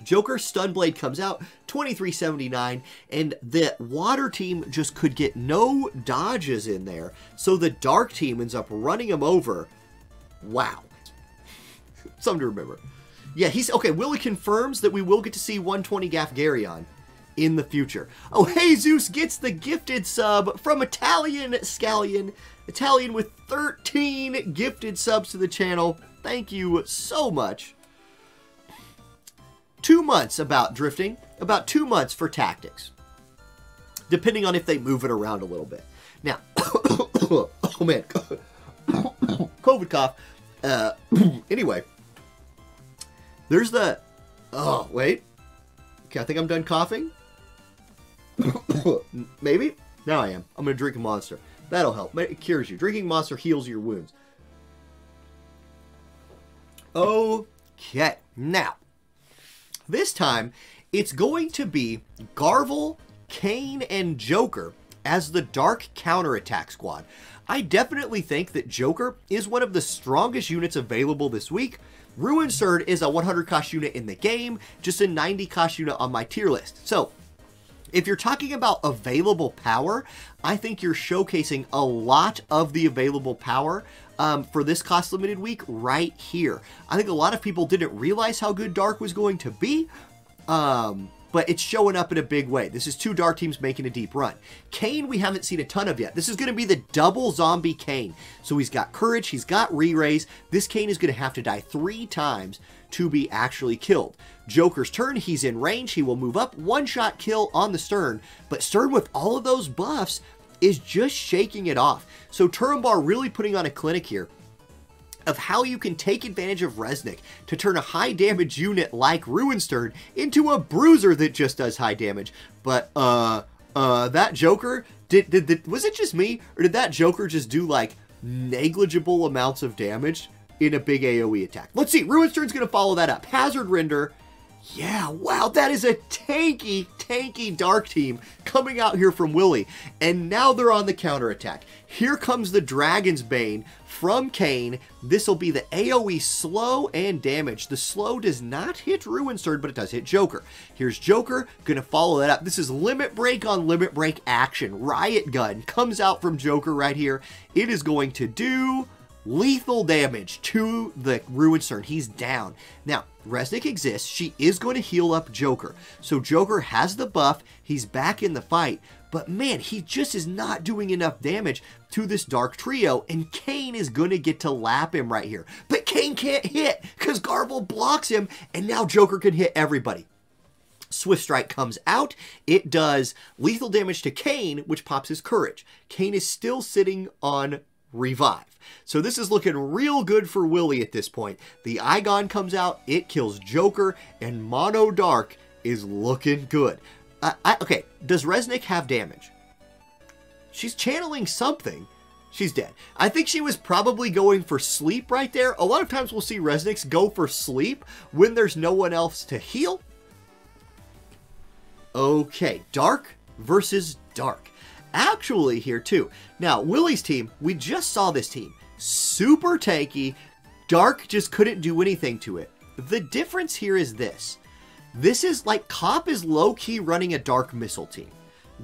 Joker Stunblade comes out, 2379, and the water team just could get no dodges in there, so the dark team ends up running him over. Wow. Something to remember. Yeah, okay, Willie confirms that we will get to see 120 Gafgarion in the future. Oh, Jesus gets the gifted sub from Italian Scallion. Italian with 13 gifted subs to the channel. Thank you so much. 2 months about drifting, about 2 months for tactics, depending on if they move it around a little bit. Now, oh man, COVID cough. Anyway, there's the, oh, wait. Okay, I think I'm done coughing. Maybe? Now I am. I'm going to drink a Monster. That'll help. It cures you. Drinking Monster heals your wounds. Okay. Now, this time, it's going to be Garvel, Kane, and Joker as the Dark Counterattack Squad. I definitely think that Joker is one of the strongest units available this week. Ruinstern is a 100 cost unit in the game, just a 90 cost unit on my tier list. So, if you're talking about available power, I think you're showcasing a lot of the available power for this cost limited week right here. I think a lot of people didn't realize how good Dark was going to be, but it's showing up in a big way. This is 2 Dark teams making a deep run. Kane, we haven't seen a ton of yet. This is going to be the double zombie Kane. So he's got Courage, he's got Re-Raise. This Kane is going to have to die 3 times to be actually killed. Joker's turn, he's in range, he will move up, 1-shot kill on the Stern, but Stern with all of those buffs is just shaking it off. So Turumbar really putting on a clinic here of how you can take advantage of Resnick to turn a high damage unit like Ruinstern into a bruiser that just does high damage. But that Joker, was it just me, or did that Joker just do like negligible amounts of damage in a big AoE attack? Let's see, Ruinstern's gonna follow that up. Hazard Render, Yeah, wow, that is a tanky dark team coming out here from Willie. And now they're on the counterattack. Here comes the Dragon's Bane from Kayn. This will be the AoE slow and damage. The slow does not hit Ruin Surge, but it does hit Joker. Here's Joker, gonna follow that up. This is Limit Break on Limit Break action. Riot Gun comes out from Joker right here. It is going to do lethal damage to the Ruin Surge. He's down. Now, Resnick exists. She is going to heal up Joker. So Joker has the buff. He's back in the fight. But man, he just is not doing enough damage to this Dark Trio. And Kayn is going to get to lap him right here. But Kayn can't hit because Garble blocks him. And now Joker can hit everybody. Swift Strike comes out. It does lethal damage to Kayn, which pops his courage. Kayn is still sitting on Revive. So this is looking real good for Willie at this point. The Igon comes out, it kills Joker, and Mono Dark is looking good. Okay, does Resnick have damage? She's channeling something. She's dead. I think she was probably going for sleep right there. A lot of times we'll see Resnicks go for sleep when there's no one else to heal. Okay, Dark versus Dark. Actually here too. Now, Willie's team, we just saw this team. Super tanky. Dark just couldn't do anything to it. The difference here is this. This is like Cop is low-key running a Dark missile team.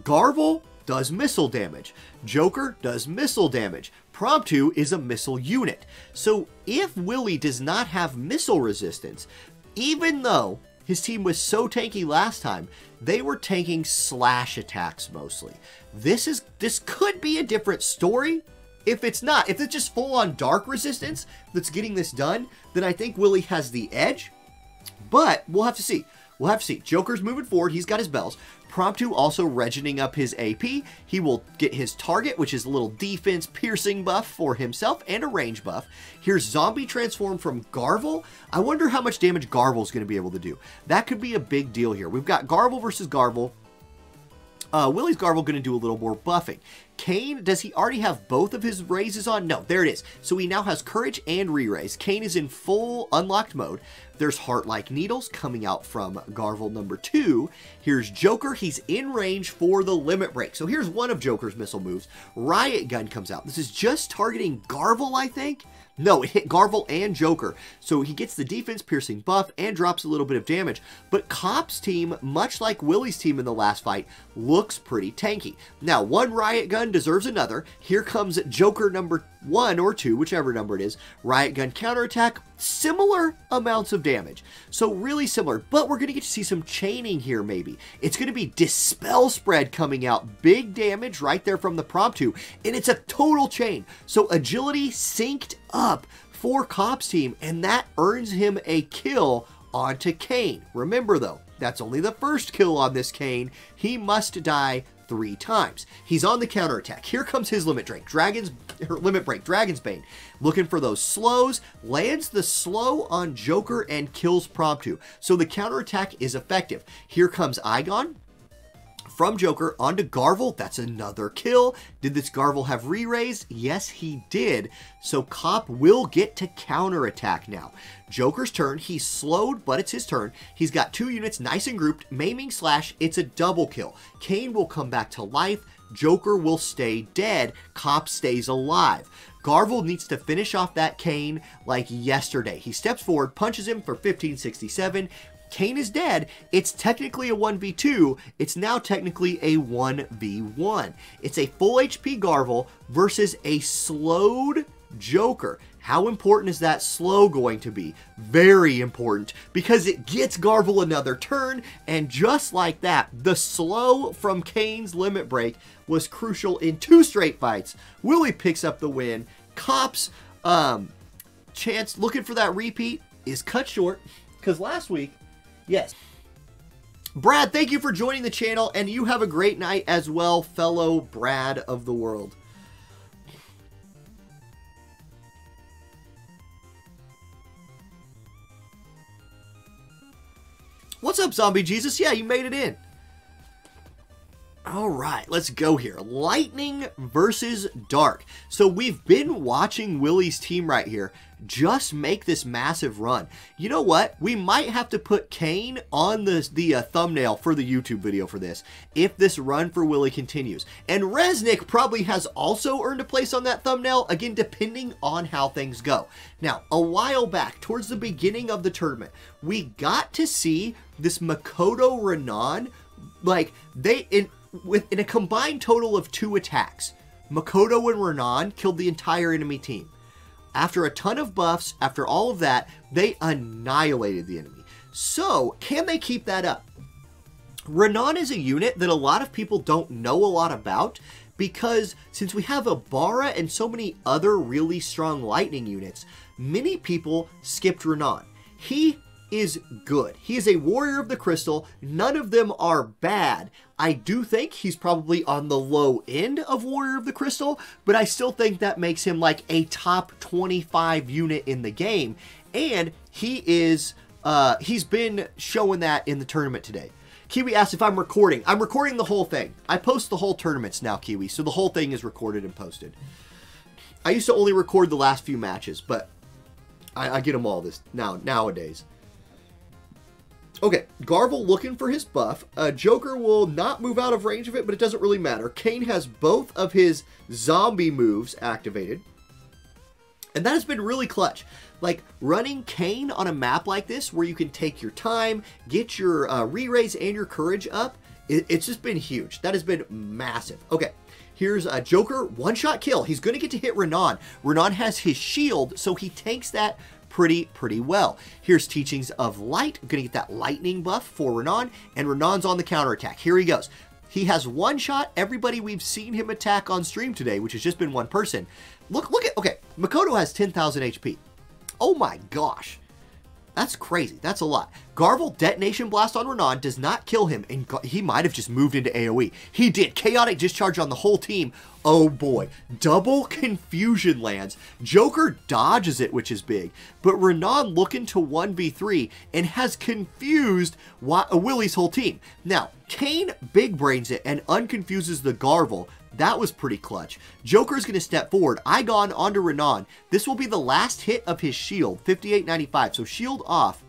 Garble does missile damage. Joker does missile damage. Prompto is a missile unit. So if Willie does not have missile resistance, even though his team was so tanky last time, they were tanking slash attacks mostly. This could be a different story. If it's not, if it's just full-on Dark resistance that's getting this done, then I think Willie has the edge. But we'll have to see. We'll have to see. Joker's moving forward. He's got his bells. Prompto also regening up his AP. He will get his target, which is a little defense piercing buff for himself and a range buff. Here's Zombie Transform from Garble. I wonder how much damage Garble's going to be able to do. That could be a big deal here. We've got Garble versus Garble. Willie's Garble going to do a little more buffing. Kayn, does he already have both of his raises on? No, there it is. So he now has Courage and Re-Raise. Kayn is in full unlocked mode. There's Heart-like Needles coming out from Garble number 2. Here's Joker. He's in range for the Limit Break. So here's one of Joker's missile moves. Riot Gun comes out. This is just targeting Garble, I think. No, it hit Garble and Joker. So he gets the defense piercing buff and drops a little bit of damage. But Cop's team, much like Willie's team in the last fight, looks pretty tanky. Now, one Riot Gun deserves another. Here comes Joker number 1 or 2, whichever number it is. Riot Gun counterattack, similar amounts of damage. So really similar, but we're going to get to see some chaining here maybe. It's going to be Dispel Spread coming out. Big damage right there from the Prompto, and it's a total chain. So agility synced up for Cop's team, and that earns him a kill onto Kayn. Remember though, that's only the first kill on this Kayn. He must die 3 times. He's on the counterattack. Here comes his Limit Break. Dragon's Bane. Looking for those slows. Lands the slow on Joker and kills Prompto. So the counterattack is effective. Here comes Igon from Joker onto Garble. That's another kill. Did this Garble have re-raised? Yes, he did. So Cop will get to counterattack now. Joker's turn. He's slowed, but it's his turn. He's got 2 units nice and grouped. Maiming Slash. It's a double kill. Kayn will come back to life. Joker will stay dead. Cop stays alive. Garble needs to finish off that Kayn like yesterday. He steps forward, punches him for 1567. Kayn is dead. It's technically a 1v2. It's now technically a 1v1. It's a full HP Garble versus a slowed Joker. How important is that slow going to be? Very important, because it gets Garble another turn, and just like that, the slow from Kayn's Limit Break was crucial in 2 straight fights. Willie picks up the win. Cop's chance looking for that repeat is cut short, because last week, yes. Brad, thank you for joining the channel, and you have a great night as well, fellow Brad of the world. What's up, Zombie Jesus? Yeah, you made it in. All right, let's go here. Lightning versus Dark. So we've been watching Willie's team right here just make this massive run. You know what? We might have to put Kane on the thumbnail for the YouTube video for this if this run for Willie continues. And Resnick probably has also earned a place on that thumbnail, again, depending on how things go. Now, a while back, towards the beginning of the tournament, we got to see this Makoto Renan, like, in a combined total of 2 attacks, Makoto and Renan killed the entire enemy team. After a ton of buffs, after all of that, they annihilated the enemy. So, can they keep that up? Renan is a unit that a lot of people don't know a lot about because since we have Ibarra and so many other really strong lightning units, many people skipped Renan. He is good. He is a warrior of the crystal. None of them are bad. I do think he's probably on the low end of warrior of the crystal, but I still think that makes him like a top 25 unit in the game. And he is, he's been showing that in the tournament today. Kiwi asked if I'm recording. I'm recording the whole thing. I post the whole tournaments now, Kiwi, so the whole thing is recorded and posted. I used to only record the last few matches, but I get them all nowadays. Okay, Garvel looking for his buff. Joker will not move out of range of it, but it doesn't really matter. Kane has both of his zombie moves activated. And that has been really clutch. Like, running Kane on a map like this, where you can take your time, get your re-raise and your courage up, it's just been huge. That has been massive. Okay, here's a Joker, one-shot kill. He's going to get to hit Renan. Renan has his shield, so he tanks that pretty well. Here's Teachings of Light. I'm gonna get that lightning buff for Renan, and Renan's on the counterattack. Here he goes. He has one shot. Everybody we've seen him attack on stream today, which has just been one person. Look at, okay, Makoto has 10,000 HP. Oh my gosh. That's crazy. That's a lot. Garvel Detonation Blast on Renan does not kill him, and he might have just moved into AoE. He did. Chaotic Discharge on the whole team. Oh boy. Double Confusion lands. Joker dodges it, which is big. But Renan looking to 1v3 and has confused Willie's whole team. Now, Kane big brains it and unconfuses the Garvel. That was pretty clutch. Joker's going to step forward. Igon onto Renan. This will be the last hit of his shield, 5895. So shield off.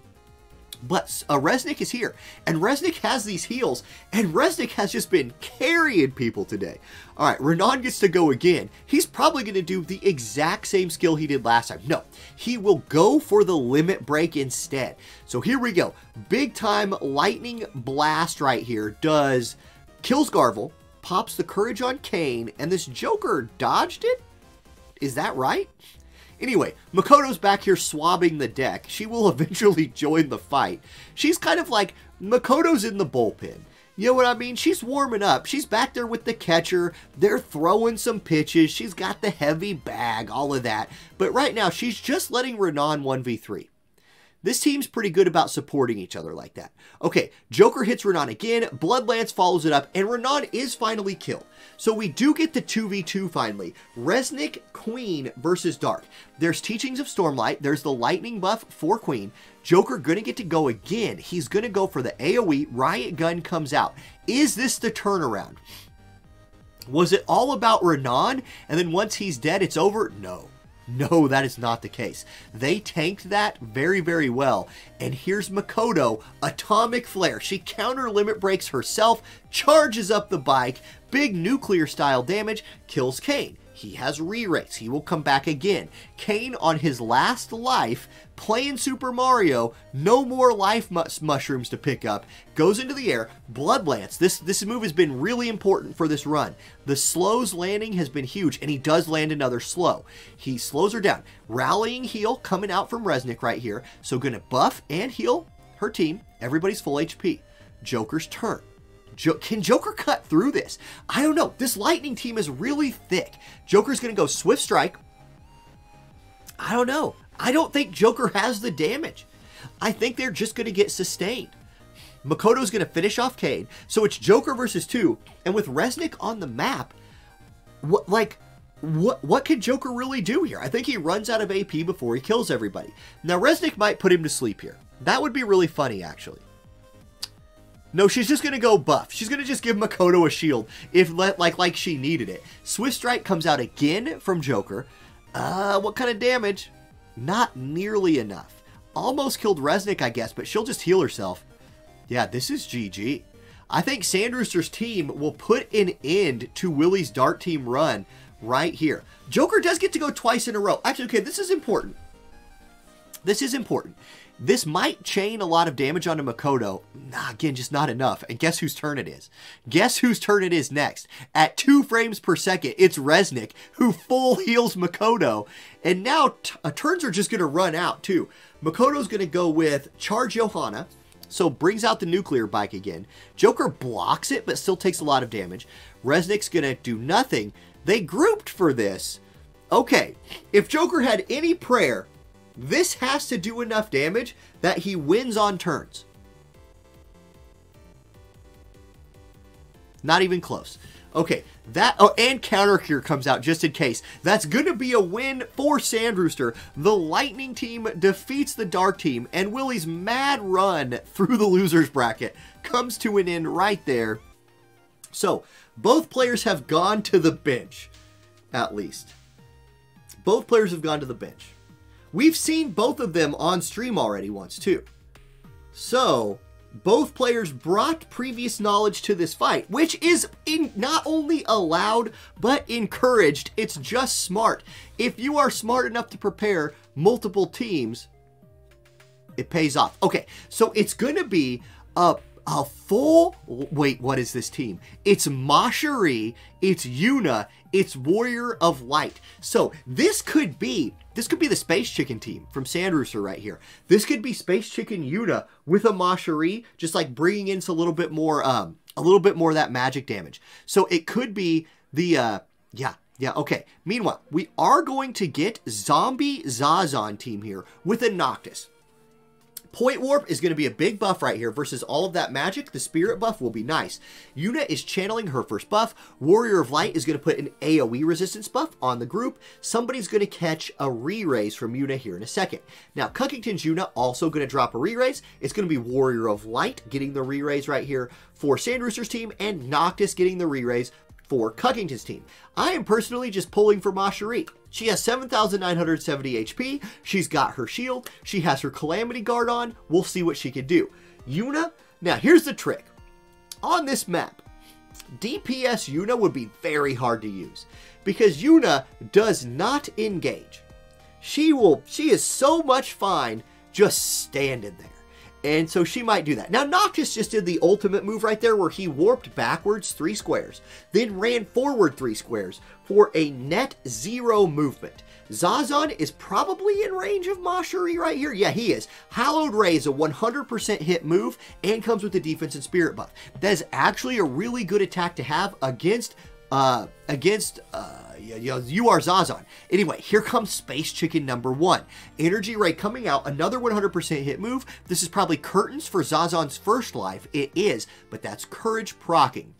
But Resnick is here. And Resnick has these heals. And Resnick has just been carrying people today. Alright, Renan gets to go again. He's probably going to do the exact same skill he did last time. No, he will go for the limit break instead. So here we go. Big time lightning blast right here. Kills Garvel. Pops the courage on Kane, and this Joker dodged it? Is that right? Anyway, Makoto's back here swabbing the deck. She will eventually join the fight. She's kind of like, Makoto's in the bullpen. You know what I mean? She's warming up. She's back there with the catcher. They're throwing some pitches. She's got the heavy bag, all of that. But right now, she's just letting Renan 1v3. This team's pretty good about supporting each other like that. Okay, Joker hits Renan again, Bloodlance follows it up, and Renan is finally killed. So we do get the 2v2 finally. Resnick, Queen versus Dark. There's Teachings of Stormlight, there's the lightning buff for Queen. Joker gonna get to go again. He's gonna go for the AoE, Riot Gun comes out. Is this the turnaround? Was it all about Renan, and then once he's dead, it's over? No. No, that is not the case. They tanked that very well. And here's Makoto, Atomic Flare. She counter limit breaks herself, charges up the bike, big nuclear style damage, kills Kane. He has re-race. He will come back again. Kane on his last life, playing Super Mario, no more life mushrooms to pick up, goes into the air, Bloodlance. This move has been really important for this run. The slows landing has been huge, and he does land another slow. He slows her down. Rallying heal coming out from Resnick right here. So gonna buff and heal her team. Everybody's full HP. Joker's turn. Can Joker cut through this? I don't know. This lightning team is really thick. Joker's going to go Swift Strike. I don't know. I don't think Joker has the damage. I think they're just going to get sustained. Makoto's going to finish off Kane. So it's Joker versus 2. And with Resnick on the map, what could Joker really do here? I think he runs out of AP before he kills everybody. Now, Resnick might put him to sleep here. That would be really funny, actually. No, she's just going to go buff. She's going to just give Makoto a shield if like she needed it. Swift Strike comes out again from Joker. What kind of damage? Not nearly enough. Almost killed Resnick, I guess, but she'll just heal herself. Yeah, this is GG. I think Sandrooster's team will put an end to Willie's Dart Team run right here. Joker does get to go twice in a row. Actually, okay, this is important. This is important. This might chain a lot of damage onto Makoto. Nah, again, just not enough. And guess whose turn it is? Guess whose turn it is next? At 2 frames per second, it's Resnick, who full heals Makoto. And now turns are just going to run out, too. Makoto's going to go with Charge Johanna. So brings out the nuclear bike again. Joker blocks it, but still takes a lot of damage. Resnick's going to do nothing. They grouped for this. Okay, if Joker had any prayer, this has to do enough damage that he wins on turns. Not even close. Okay, and Counter Cure comes out just in case. That's going to be a win for Sandrooster. The Lightning team defeats the Dark team, and Willie's mad run through the losers bracket comes to an end right there. So, both players have gone to the bench, at least. Both players have gone to the bench. We've seen both of them on stream already once, too. So, both players brought previous knowledge to this fight, which is not only allowed, but encouraged. It's just smart. If you are smart enough to prepare multiple teams, it pays off. Okay, so it's going to be a full... Wait, what is this team? It's Macherie, it's Yuna, it's Warrior of Light. So this could be the Space Chicken team from Sandrooster right here. This could be Space Chicken Yuna with a Macherie, just like bringing in a little bit more of that magic damage. So it could be the, yeah, okay. Meanwhile, we are going to get Zombie Zazon team here with a Noctis. Point Warp is going to be a big buff right here versus all of that magic. The Spirit buff will be nice. Yuna is channeling her first buff. Warrior of Light is going to put an AoE resistance buff on the group. Somebody's going to catch a re-raise from Yuna here in a second. Now, Cuckington's Yuna also going to drop a re-raise. It's going to be Warrior of Light getting the re-raise right here for Sandrooster's team, and Noctis getting the re-raise for Cuckington's team. I am personally just pulling for Macherie. She has 7,970 HP. She's got her shield. She has her Calamity Guard on. We'll see what she can do. Yuna, now here's the trick. On this map, DPS Yuna would be very hard to use because Yuna does not engage. She is so much fine just standing there. And so she might do that. Now, Noctis just did the ultimate move right there where he warped backwards 3 squares, then ran forward 3 squares for a net 0 movement. Zazon is probably in range of Macherie right here. Yeah, he is. Hallowed Ray is a 100% hit move and comes with the defense and spirit buff. That is actually a really good attack to have against you are Zazon. Anyway, here comes Space Chicken number 1. Energy Ray coming out, another 100% hit move. This is probably Curtains for Zazon's first life. It is, but that's Courage procking.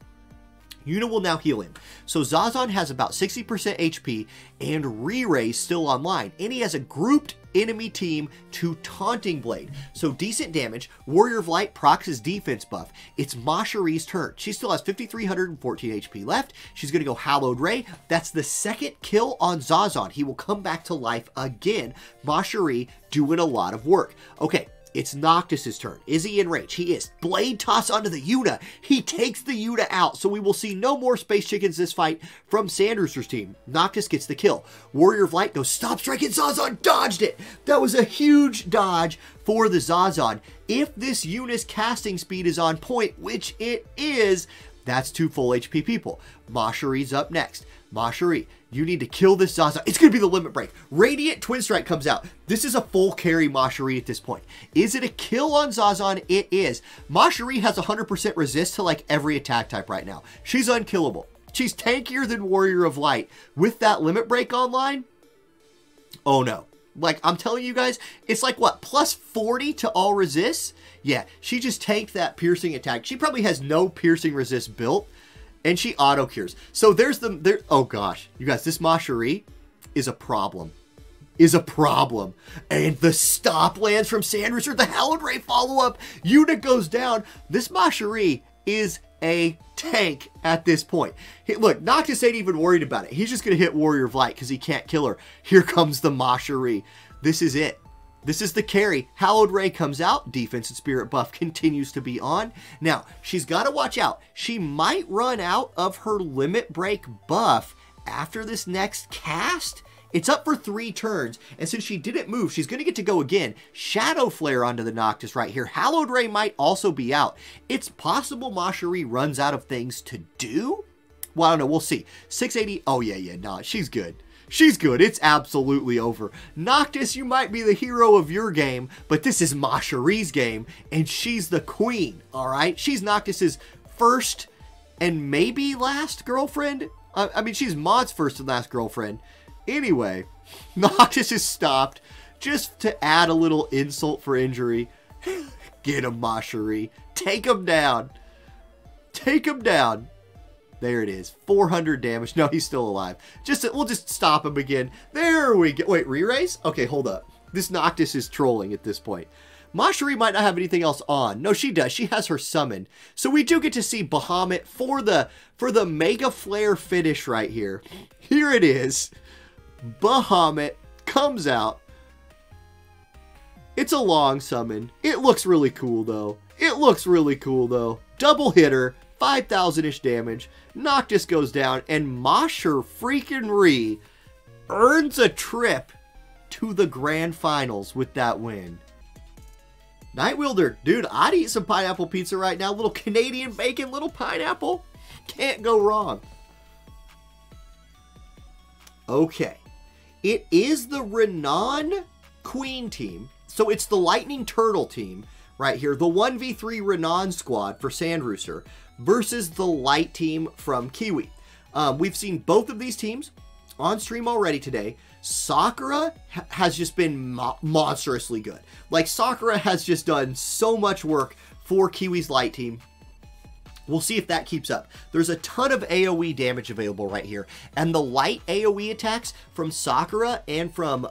Yuna will now heal him. So Zazon has about 60% HP and Re-Ray's still online. And he has a grouped enemy team to Taunting Blade. So decent damage. Warrior of Light procs his defense buff. It's Macherie's turn. She still has 5,314 HP left. She's going to go Hallowed Ray. That's the second kill on Zazon. He will come back to life again. Macherie doing a lot of work. Okay. It's Noctis' turn. Is he in range? He is. Blade toss onto the Yuna. He takes the Yuna out, so we will see no more Space Chickens this fight from Sandrooster's team. Noctis gets the kill. Warrior of Light goes stop striking Zazon. Dodged it. That was a huge dodge for the Zazon. If this Yuna's casting speed is on point, which it is, that's 2 full HP people. Macherie's up next. Macherie, you need to kill this Zazon. It's going to be the limit break. Radiant Twin Strike comes out. This is a full carry Macherie at this point. Is it a kill on Zazon? It is. Macherie has 100% resist to like every attack type right now. She's unkillable. She's tankier than Warrior of Light. With that limit break online, oh no. Like, I'm telling you guys, it's like, what, plus 40 to all resists? Yeah, she just tanked that piercing attack. She probably has no piercing resist built. And she auto cures. So there's oh gosh, you guys, this Macherie is a problem. is a problem. And the stop lands from Sandrooster, the Hallowed Ray follow-up. Unit goes down. This Macherie is a tank at this point. Hey, look, Noctis ain't even worried about it. He's just going to hit Warrior of Light because he can't kill her. Here comes the Macherie. This is it. This is the carry. Hallowed Ray comes out. Defense and Spirit buff continues to be on. Now, she's got to watch out. She might run out of her Limit Break buff after this next cast. It's up for 3 turns, and since she didn't move, she's going to get to go again. Shadow Flare onto the Noctis right here. Hallowed Ray might also be out. It's possible Macherie runs out of things to do? Well, I don't know. We'll see. 680. Oh, yeah. Nah, she's good. She's good. It's absolutely over. Noctis, you might be the hero of your game, but this is Macherie's game, and she's the queen, all right? She's Noctis's first and maybe last girlfriend. I mean, she's Mont's first and last girlfriend. Anyway, Noctis is stopped just to add a little insult for injury. Get him, Macherie. Take him down. Take him down. There it is. 400 damage. No, he's still alive. We'll just stop him again. There we go. Wait, re-raise? Okay, hold up. This Noctis is trolling at this point. Macherie might not have anything else on. No, she does. She has her summon. So we do get to see Bahamut for the Mega Flare finish right here. Here it is. Bahamut comes out. It's a long summon. It looks really cool, though. Double hitter. 5,000-ish damage. Noctis goes down, and Macherie earns a trip to the grand finals with that win. Nightwielder, dude, I'd eat some pineapple pizza right now. Little Canadian bacon, little pineapple. Can't go wrong. Okay. It is the Renan Queen team. So it's the Lightning Turtle team right here. The 1v3 Renan squad for Sandrooster versus the Light team from Kiwi. We've seen both of these teams on stream already today. Sakura has just been monstrously good. Like, Sakura has just done so much work for Kiwi's Light team. We'll see if that keeps up. There's a ton of AoE damage available right here. And the light AoE attacks from Sakura and from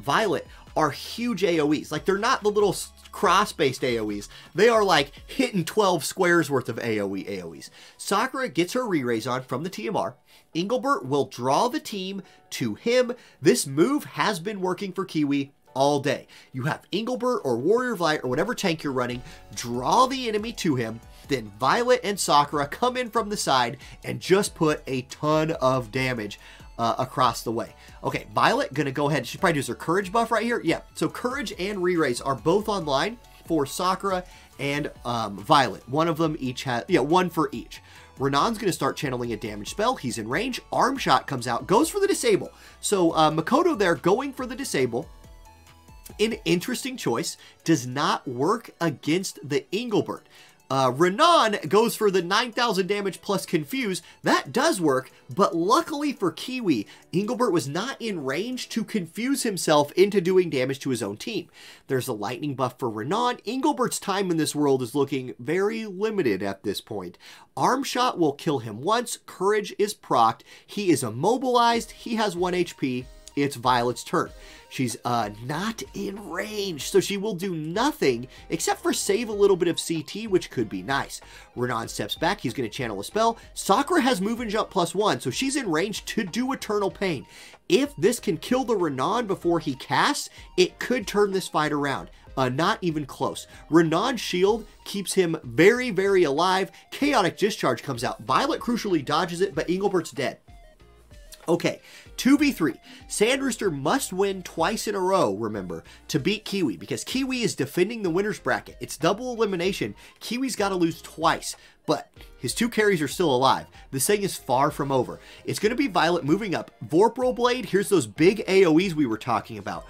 Violet are huge AoEs. Like, they're not the little cross-based AoEs. They are like hitting 12 squares worth of AoEs. Sakura gets her re-raise on from the TMR. Engelbert will draw the team to him. This move has been working for Kiwi all day. You have Engelbert or Warrior of Light or whatever tank you're running, draw the enemy to him, then Violet and Sakura come in from the side and just put a ton of damage across the way. Okay, Violet gonna go ahead. She probably does her Courage buff right here. Yeah, so Courage and Re-Raise are both online for Sakura and Violet. One of them each has, one for each. Renan's gonna start channeling a damage spell. He's in range. Arm Shot comes out, goes for the disable. So Makoto there going for the disable. An interesting choice. Does not work against the Engelbert. Renan goes for the 9,000 damage plus Confuse. That does work, but luckily for Kiwi, Engelbert was not in range to confuse himself into doing damage to his own team. There's a lightning buff for Renan. Engelbert's time in this world is looking very limited at this point. Arm Shot will kill him once. Courage is procced. He is immobilized. He has 1 HP. It's Violet's turn. She's not in range, so she will do nothing except for save a little bit of CT, which could be nice. Renan steps back. He's going to channel a spell. Sakura has move and jump +1, so she's in range to do Eternal Pain. If this can kill the Renan before he casts, it could turn this fight around. Not even close. Renan's shield keeps him very, very alive. Chaotic Discharge comes out. Violet crucially dodges it, but Engelbert's dead. Okay, 2v3. Sandrooster must win twice in a row, remember, to beat Kiwi, because Kiwi is defending the winner's bracket. It's double elimination. Kiwi's got to lose twice, but his 2 carries are still alive. This thing is far from over. It's going to be Violet moving up. Vorpal Blade, here's those big AoEs we were talking about.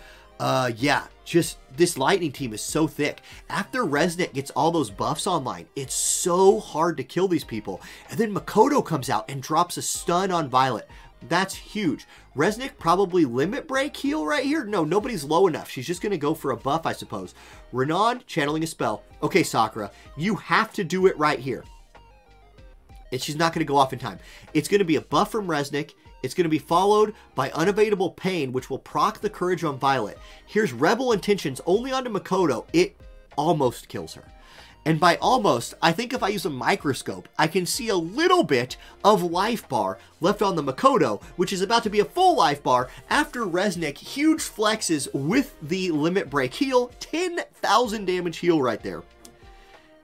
Yeah, just this Lightning team is so thick. After Resnick gets all those buffs online, it's so hard to kill these people. And then Makoto comes out and drops a stun on Violet. That's huge. Resnick probably limit break heal right here. No, nobody's low enough. She's just going to go for a buff, I suppose. Renan channeling a spell. Okay, Sakura, you have to do it right here. And she's not going to go off in time. It's going to be a buff from Resnick. It's going to be followed by Unavailable Pain, which will proc the courage on Violet. Here's Rebel Intentions only onto Makoto. It almost kills her. And by almost, I think if I use a microscope, I can see a little bit of life bar left on the Makoto, which is about to be a full life bar after Resnick huge flexes with the limit break heal. 10,000 damage heal right there.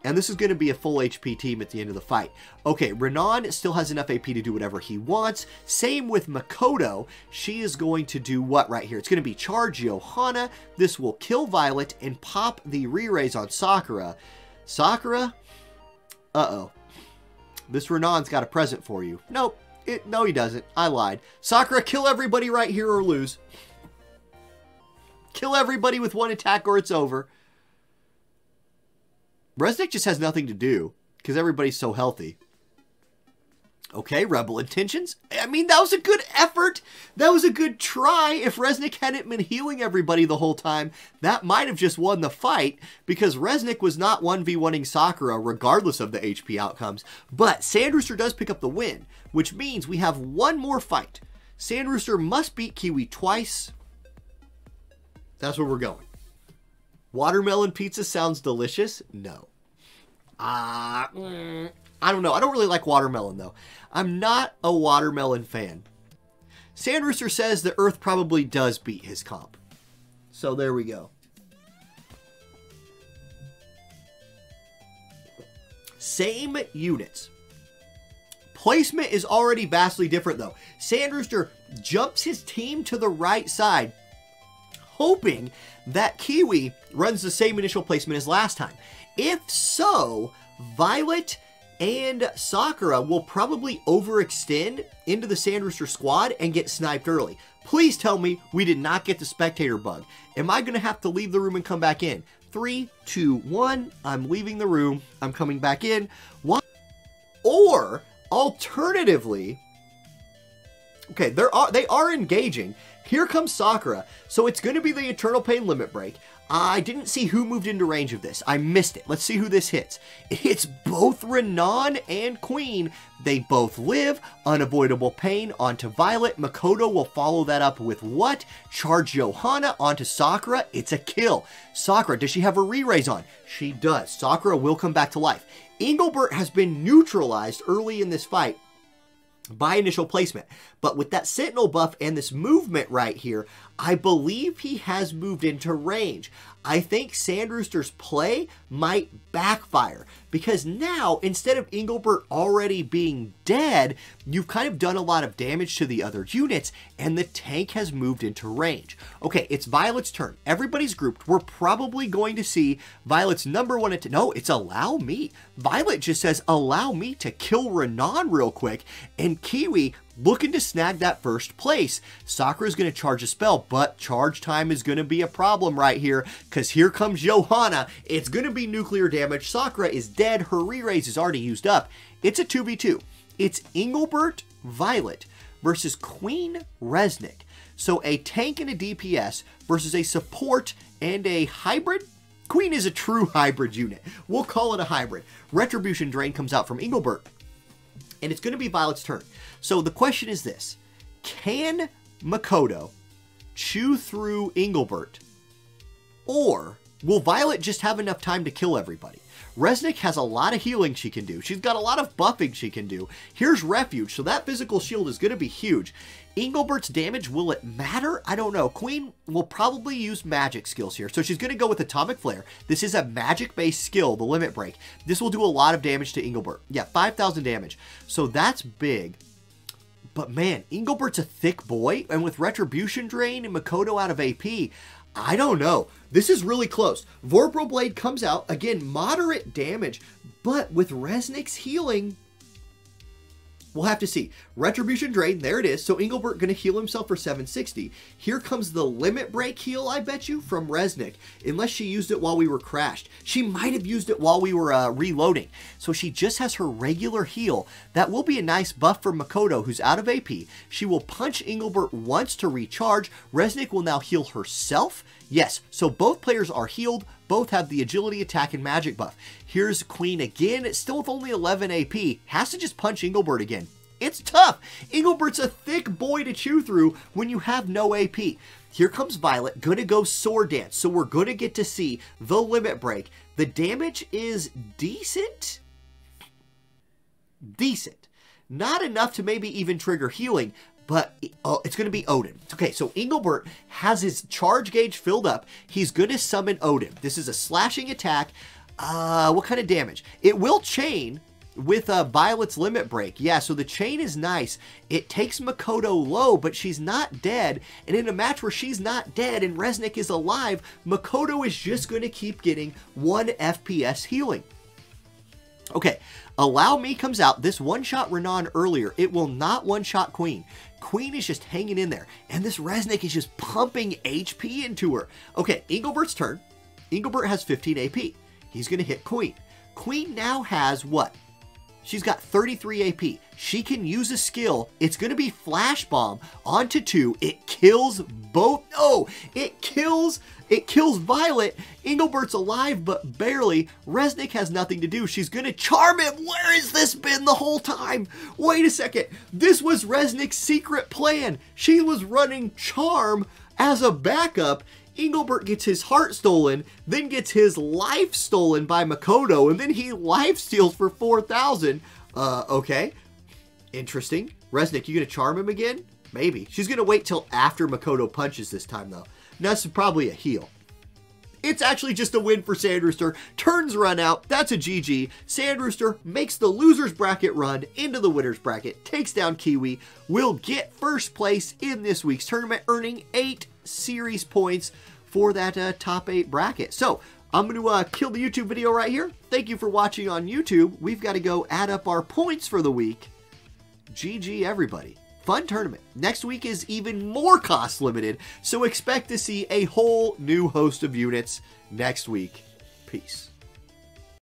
And this is going to be a full HP team at the end of the fight. Okay, Renan still has enough AP to do whatever he wants. Same with Makoto. She is going to do what right here? It's going to be Charge Johanna. This will kill Violet and pop the re-raise on Sakura. Sakura? Uh-oh. This Renan's got a present for you. Nope. No, he doesn't. I lied. Sakura, kill everybody right here or lose. Kill everybody with one attack or it's over. Resnick just has nothing to do because everybody's so healthy. Okay, Rebel Intentions. I mean, that was a good effort. That was a good try. If Resnick hadn't been healing everybody the whole time, that might have just won the fight because Resnick was not 1v1ing Sakura regardless of the HP outcomes. But Sandrooster does pick up the win, which means we have one more fight. Sandrooster must beat Kiwi twice. That's where we're going. Watermelon pizza sounds delicious? No. I don't know. I don't really like watermelon, though. I'm not a watermelon fan. Sandrooster says the Earth probably does beat his comp. So there we go. Same units. Placement is already vastly different, though. Sandrooster jumps his team to the right side, hoping that Kiwi runs the same initial placement as last time. If so, Violet and Sakura will probably overextend into the Sandrooster squad and get sniped early. Please tell me we did not get the spectator bug. Am I going to have to leave the room and come back in? 3, 2, 1. I'm leaving the room. I'm coming back in. What? Or, alternatively, okay, they are engaging. Here comes Sakura. So it's going to be the Eternal Pain limit break. I didn't see who moved into range of this. I missed it. Let's see who this hits. It's both Renan and Queen. They both live. Unavoidable Pain onto Violet. Makoto will follow that up with what? Charge Johanna onto Sakura. It's a kill. Sakura, does she have a re-raise on? She does. Sakura will come back to life. Engelbert has been neutralized early in this fight by initial placement. But with that Sentinel buff and this movement right here, I believe he has moved into range. I think Sandrooster's play might backfire because now, instead of Engelbert already being dead, you've kind of done a lot of damage to the other units and the tank has moved into range. Okay, it's Violet's turn. Everybody's grouped. We're probably going to see Violet's number one attack. No, it's allow me. Violet just says, allow me to kill Renan real quick, and Kiwi looking to snag that first place. Sakura's going to charge a spell, but charge time is going to be a problem right here because here comes Johanna. It's going to be nuclear damage. Sakura is dead. Her re-raise is already used up. It's a 2v2. It's Engelbert Violet versus Queen Resnick. So a tank and a DPS versus a support and a hybrid. Queen is a true hybrid unit. We'll call it a hybrid. Retribution Drain comes out from Engelbert, and it's going to be Violet's turn. So the question is this: can Makoto chew through Engelbert, or will Violet just have enough time to kill everybody? Resnick has a lot of healing she can do. She's got a lot of buffing she can do. Here's Refuge, so that physical shield is going to be huge. Engelbert's damage, will it matter? I don't know. Queen will probably use magic skills here, so she's going to go with Atomic Flare. This is a magic-based skill, the Limit Break. This will do a lot of damage to Engelbert. Yeah, 5,000 damage. So that's big. But man, Engelbert's a thick boy, and with Retribution Drain and Makoto out of AP, I don't know. This is really close. Vorpal Blade comes out. Again, moderate damage, but with Resnick's healing, we'll have to see. Retribution Drain, there it is. So Engelbert going to heal himself for 760. Here comes the Limit Break heal, I bet you, from Resnick. Unless she used it while we were crashed. She might have used it while we were reloading. So she just has her regular heal. That will be a nice buff for Makoto, who's out of AP. She will punch Engelbert once to recharge. Resnick will now heal herself. Yes, so both players are healed. Both have the agility, attack, and magic buff. Here's Queen again, still with only 11 AP. Has to just punch Engelbert again. It's tough. Engelbert's a thick boy to chew through when you have no AP. Here comes Violet, gonna go Sword Dance, so we're gonna get to see the limit break. The damage is decent? Decent. Not enough to maybe even trigger healing, but it's going to be Odin. Okay, so Engelbert has his charge gauge filled up. He's going to summon Odin. This is a slashing attack. What kind of damage? It will chain with Violet's limit break. Yeah, so the chain is nice. It takes Makoto low, but she's not dead. And in a match where she's not dead and Resnick is alive, Makoto is just going to keep getting 1 FPS healing. Okay, Allow Me comes out. This one-shot Renan earlier. It will not one-shot Queen. Queen is just hanging in there. And this Resnick is just pumping HP into her. Okay, Engelbert's turn. Engelbert has 15 AP. He's going to hit Queen. Queen now has what? She's got 33 AP. She can use a skill. It's going to be Flash Bomb onto 2. It kills both. Oh, it kills Violet. Engelbert's alive, but barely. Resnick has nothing to do. She's going to charm him. Where has this been the whole time? Wait a second. This was Resnick's secret plan. She was running Charm as a backup. Engelbert gets his heart stolen, then gets his life stolen by Makoto, and then he life steals for 4,000. Okay. Interesting. Resnick, you gonna charm him again? Maybe. She's gonna wait till after Makoto punches this time, though. That's probably a heal. It's actually just a win for Sandrooster. Turns run out. That's a GG. Sandrooster makes the loser's bracket run into the winner's bracket, takes down Kiwi, will get first place in this week's tournament, earning 8 series points for that top 8 bracket. So I'm going to kill the YouTube video right here. Thank you for watching on YouTube. We've got to go add up our points for the week. GG, everybody. Fun tournament. Next week is even more cost limited, so expect to see a whole new host of units next week. Peace.